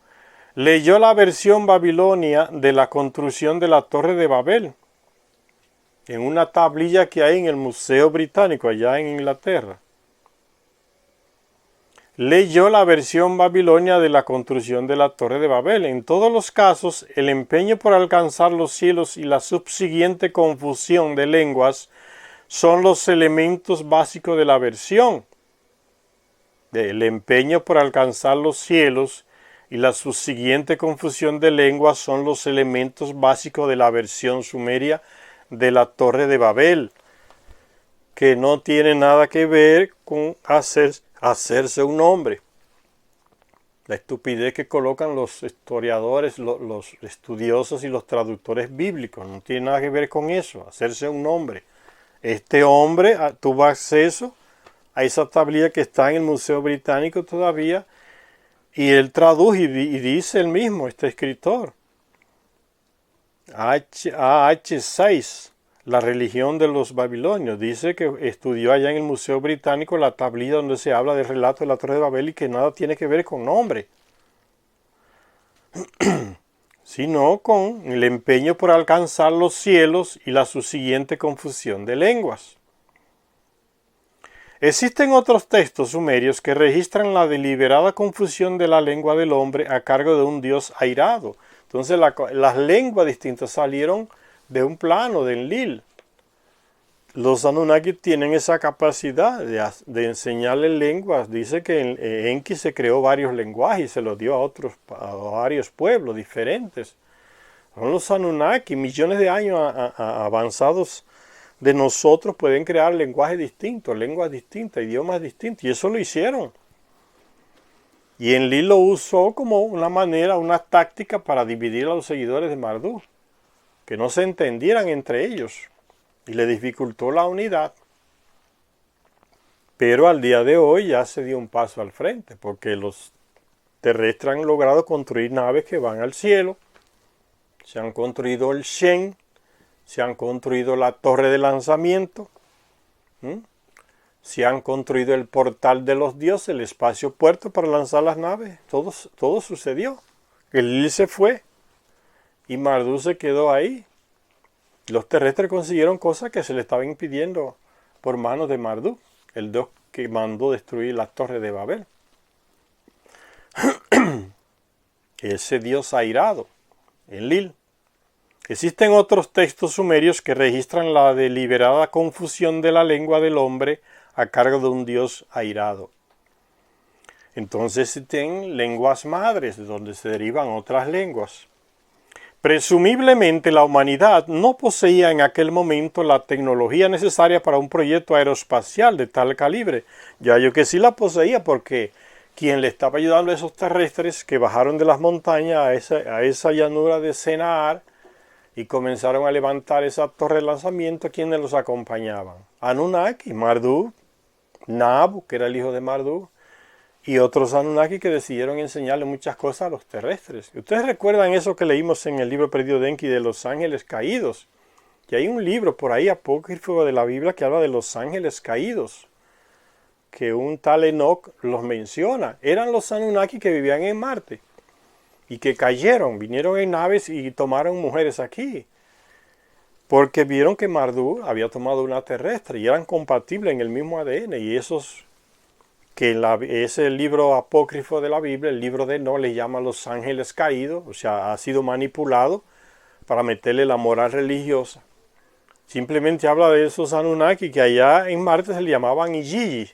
Leyó la versión babilonia de la construcción de la Torre de Babel en una tablilla que hay en el Museo Británico allá en Inglaterra. Leyó la versión babilonia de la construcción de la Torre de Babel. En todos los casos, el empeño por alcanzar los cielos y la subsiguiente confusión de lenguas son los elementos básicos de la versión. El empeño por alcanzar los cielos y la subsiguiente confusión de lenguas son los elementos básicos de la versión sumeria de la Torre de Babel, que no tiene nada que ver con hacerse un nombre. La estupidez que colocan los historiadores, los estudiosos y los traductores bíblicos, no tiene nada que ver con eso, hacerse un nombre. Este hombre tuvo acceso a esa tablilla que está en el Museo Británico todavía, y él tradujo y dice él mismo, este escritor, A.H. Seyss, La religión de los babilonios, dice que estudió allá en el Museo Británico la tablilla donde se habla del relato de la Torre de Babel y que nada tiene que ver con nombre, sino con el empeño por alcanzar los cielos y la subsiguiente confusión de lenguas. Existen otros textos sumerios que registran la deliberada confusión de la lengua del hombre a cargo de un dios airado. Entonces las lenguas distintas salieron de un plano, de Enlil. Los Anunnaki tienen esa capacidad de enseñarle lenguas. Dice que en Enki se creó varios lenguajes y se los dio a varios pueblos diferentes. Son los Anunnaki, millones de años avanzados de nosotros, pueden crear lenguajes distintos, lenguas distintas, idiomas distintos, y eso lo hicieron. Y Enlil lo usó como una manera, una táctica para dividir a los seguidores de Marduk, que no se entendieran entre ellos, y le dificultó la unidad. Pero al día de hoy ya se dio un paso al frente, porque los terrestres han logrado construir naves que van al cielo, se han construido el Shen, se han construido la torre de lanzamiento, se han construido el portal de los dioses, el espacio puerto para lanzar las naves. Todo sucedió. Enlil se fue y Marduk se quedó ahí. Los terrestres consiguieron cosas que se le estaba impidiendo por manos de Marduk, el dios que mandó destruir la torre de Babel. Ese dios airado, Enlil. Existen otros textos sumerios que registran la deliberada confusión de la lengua del hombre a cargo de un dios airado. Entonces existen lenguas madres, de donde se derivan otras lenguas. Presumiblemente la humanidad no poseía en aquel momento la tecnología necesaria para un proyecto aeroespacial de tal calibre. Ya yo que sí la poseía, porque quien le estaba ayudando a esos terrestres que bajaron de las montañas a esa llanura de Sennaar, y comenzaron a levantar esa torre de lanzamiento, quienes los acompañaban. Anunnaki, Marduk, Nabu, que era el hijo de Marduk, y otros Anunnaki que decidieron enseñarle muchas cosas a los terrestres. ¿Ustedes recuerdan eso que leímos en el libro perdido de Enki de los ángeles caídos? Que hay un libro por ahí apócrifo de la Biblia que habla de los ángeles caídos, que un tal Enoch los menciona. Eran los Anunnaki que vivían en Marte y que cayeron, vinieron en naves y tomaron mujeres aquí. porque vieron que Marduk había tomado una terrestre y eran compatibles en el mismo ADN, y esos que ese libro apócrifo de la Biblia, el libro de Enoch, le llama los ángeles caídos, o sea, ha sido manipulado para meterle la moral religiosa. Simplemente habla de esos Anunnaki que allá en Marte se le llamaban Igigi,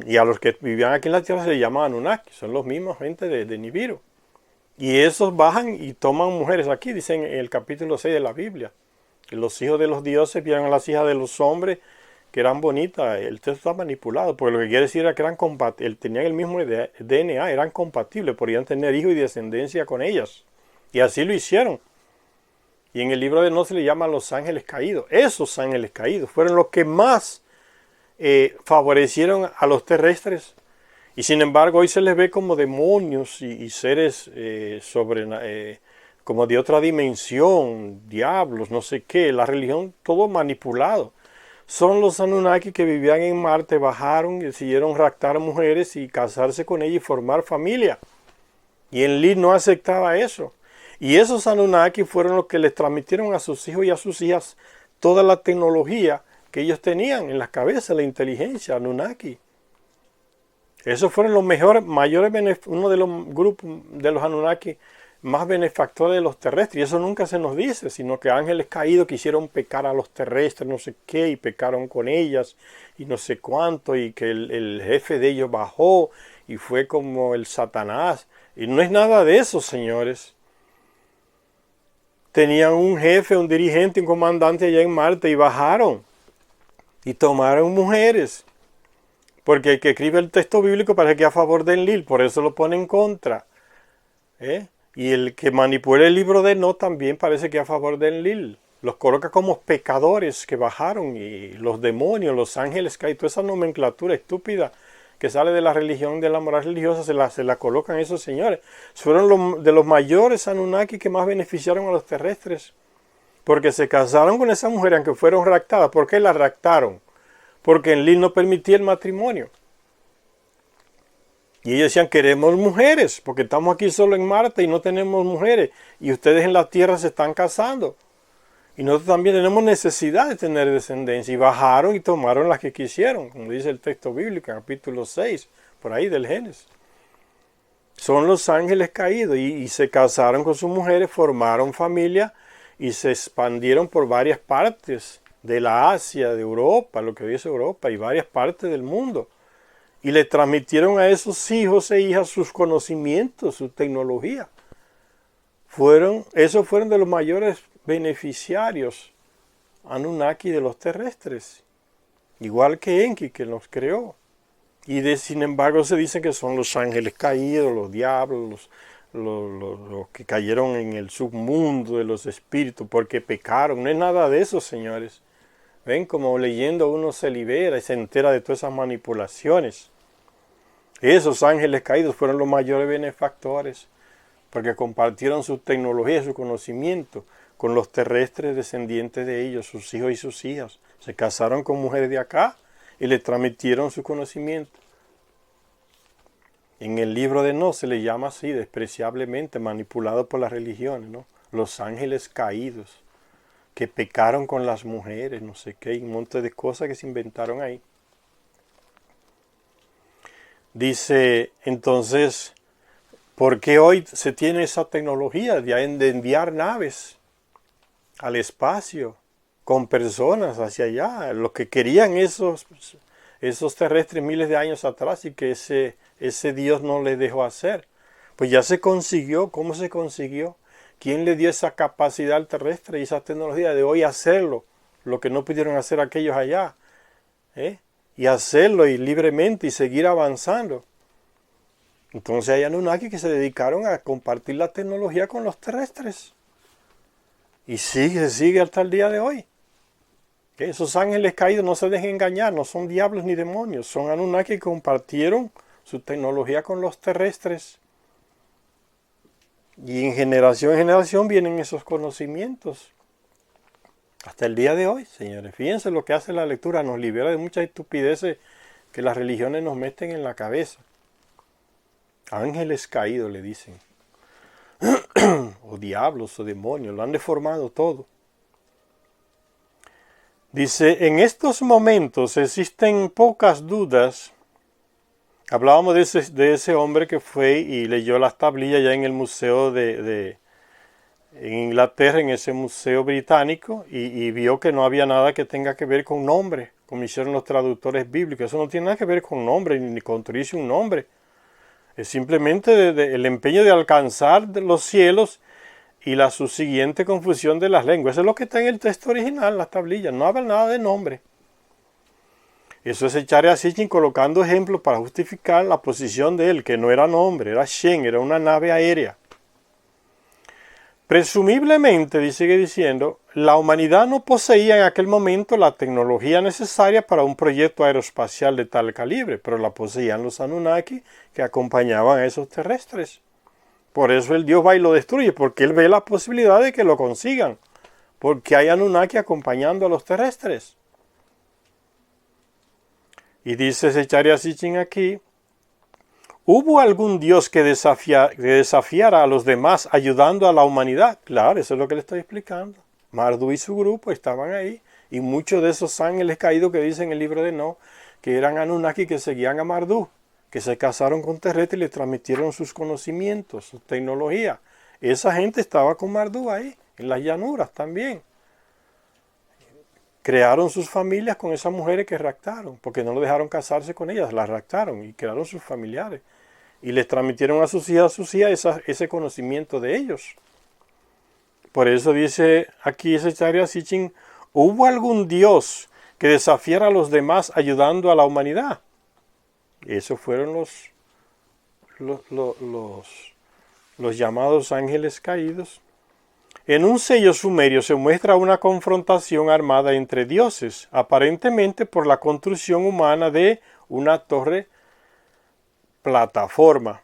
y a los que vivían aquí en la Tierra se le llama Anunnaki, son los mismos gente de Nibiru. Y esos bajan y toman mujeres. Aquí dicen en el capítulo 6 de la Biblia, que los hijos de los dioses vieron a las hijas de los hombres que eran bonitas. El texto está manipulado, porque lo que quiere decir era que eran tenían el mismo DNA, eran compatibles, podían tener hijos y descendencia con ellas. Y así lo hicieron. Y en el libro de Enoch se le llama los ángeles caídos. Esos ángeles caídos fueron los que más favorecieron a los terrestres. Y sin embargo hoy se les ve como demonios y seres como de otra dimensión, diablos, no sé qué. La religión, todo manipulado. Son los Anunnaki que vivían en Marte, bajaron y decidieron raptar mujeres y casarse con ellas y formar familia. Y Enlil no aceptaba eso. Y esos Anunnaki fueron los que les transmitieron a sus hijos y a sus hijas toda la tecnología que ellos tenían en la cabeza, la inteligencia Anunnaki. Esos fueron los mayores, uno de los grupos de los Anunnaki más benefactores de los terrestres. Y eso nunca se nos dice, sino que ángeles caídos quisieron pecar a los terrestres, no sé qué, y pecaron con ellas, y no sé cuánto, y que el jefe de ellos bajó, y fue como el Satanás. Y no es nada de eso, señores. Tenían un jefe, un dirigente, un comandante allá en Marte, y bajaron, y tomaron mujeres. Porque el que escribe el texto bíblico parece que es a favor de Enlil, por eso lo pone en contra. Y el que manipula el libro de Enoch también parece que es a favor de Enlil. Los coloca como pecadores que bajaron, y los demonios, los ángeles caídos, toda esa nomenclatura estúpida que sale de la religión, de la moral religiosa, se la colocan esos señores. Fueron de los mayores Anunnaki que más beneficiaron a los terrestres, porque se casaron con esa mujer aunque fueron raptadas. ¿Por qué la raptaron? Porque Enlil no permitía el matrimonio. Y ellos decían, queremos mujeres, porque estamos aquí solo en Marte y no tenemos mujeres. Y ustedes en la Tierra se están casando. Y nosotros también tenemos necesidad de tener descendencia. Y bajaron y tomaron las que quisieron, como dice el texto bíblico, capítulo 6, por ahí del Génesis. Son los ángeles caídos y se casaron con sus mujeres, formaron familia y se expandieron por varias partes de la Asia, de Europa, lo que hoy es Europa, y varias partes del mundo. Y le transmitieron a esos hijos e hijas sus conocimientos, su tecnología. Esos fueron de los mayores beneficiarios Anunnaki de los terrestres. Igual que Enki, que los creó. Y sin embargo se dice que son los ángeles caídos, los diablos, los que cayeron en el submundo de los espíritus porque pecaron. No es nada de eso, señores. Ven, como leyendo uno se libera y se entera de todas esas manipulaciones. Esos ángeles caídos fueron los mayores benefactores, porque compartieron su tecnología, su conocimiento con los terrestres descendientes de ellos, sus hijos y sus hijas. Se casaron con mujeres de acá y les transmitieron su conocimiento. En el libro de Enoch se le llama así, despreciablemente, manipulado por las religiones, ¿no? Los ángeles caídos, que pecaron con las mujeres, no sé qué, un montón de cosas que se inventaron ahí. Dice, entonces, ¿por qué hoy se tiene esa tecnología de enviar naves al espacio con personas hacia allá? Lo que querían esos terrestres miles de años atrás y que ese Dios no les dejó hacer. Pues ya se consiguió. ¿Cómo se consiguió? ¿Quién le dio esa capacidad al terrestre y esa tecnología de hoy hacerlo? Lo que no pudieron hacer aquellos allá. Y hacerlo y libremente y seguir avanzando. Entonces hay Anunnaki que se dedicaron a compartir la tecnología con los terrestres. Y sigue hasta el día de hoy. Esos ángeles caídos no se dejen engañar, no son diablos ni demonios. Son Anunnaki que compartieron su tecnología con los terrestres. Y en generación vienen esos conocimientos. Hasta el día de hoy, señores. Fíjense lo que hace la lectura. Nos libera de muchas estupideces que las religiones nos meten en la cabeza. Ángeles caídos, le dicen. o diablos o demonios, lo han deformado todo. Dice, en estos momentos existen pocas dudas. Hablábamos de ese hombre que fue y leyó las tablillas ya en el museo en Inglaterra, en ese museo británico, y vio que no había nada que tenga que ver con nombre, como hicieron los traductores bíblicos. Eso no tiene nada que ver con nombre, ni construirse un nombre. Es simplemente el empeño de alcanzar los cielos y la subsiguiente confusión de las lenguas. Eso es lo que está en el texto original, las tablillas. No habla nada de nombre. Eso es echar a Sitchin colocando ejemplos para justificar la posición de él, que no era nombre, era Shen, era una nave aérea. Presumiblemente, sigue diciendo, la humanidad no poseía en aquel momento la tecnología necesaria para un proyecto aeroespacial de tal calibre, pero la poseían los Anunnaki que acompañaban a esos terrestres. Por eso el Dios va y lo destruye, porque él ve la posibilidad de que lo consigan, porque hay Anunnaki acompañando a los terrestres. Y dice Zecharia Sitchin aquí, ¿hubo algún Dios que desafiara a los demás ayudando a la humanidad? Claro, eso es lo que le estoy explicando. Marduk y su grupo estaban ahí, y muchos de esos ángeles caídos que dice en el libro de No, que eran Anunnaki que seguían a Marduk, que se casaron con terrestres y le transmitieron sus conocimientos, su tecnología. Esa gente estaba con Marduk ahí, en las llanuras también. Crearon sus familias con esas mujeres que raptaron, porque no lo dejaron casarse con ellas, las raptaron y crearon sus familiares. Y les transmitieron a sus hijas ese conocimiento de ellos. Por eso dice aquí Zecharia Sitchin, ¿hubo algún Dios que desafiara a los demás ayudando a la humanidad? Esos fueron los llamados ángeles caídos. En un sello sumerio se muestra una confrontación armada entre dioses, aparentemente por la construcción humana de una torre plataforma.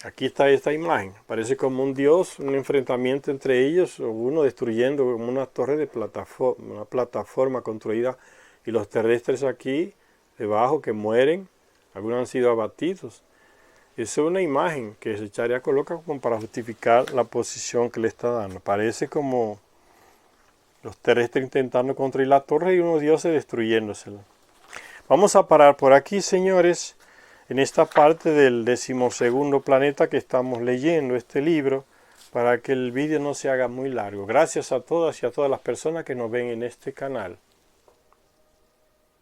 Aquí está esta imagen, parece como un dios, un enfrentamiento entre ellos, o uno destruyendo una torre de plataforma, una plataforma construida, y los terrestres aquí debajo que mueren, algunos han sido abatidos. Esa es una imagen que Zecharia coloca como para justificar la posición que le está dando. Parece como los terrestres intentando construir la torre y unos dioses destruyéndosela. Vamos a parar por aquí, señores, en esta parte del 12º planeta que estamos leyendo este libro, para que el vídeo no se haga muy largo. Gracias a todas y a todas las personas que nos ven en este canal.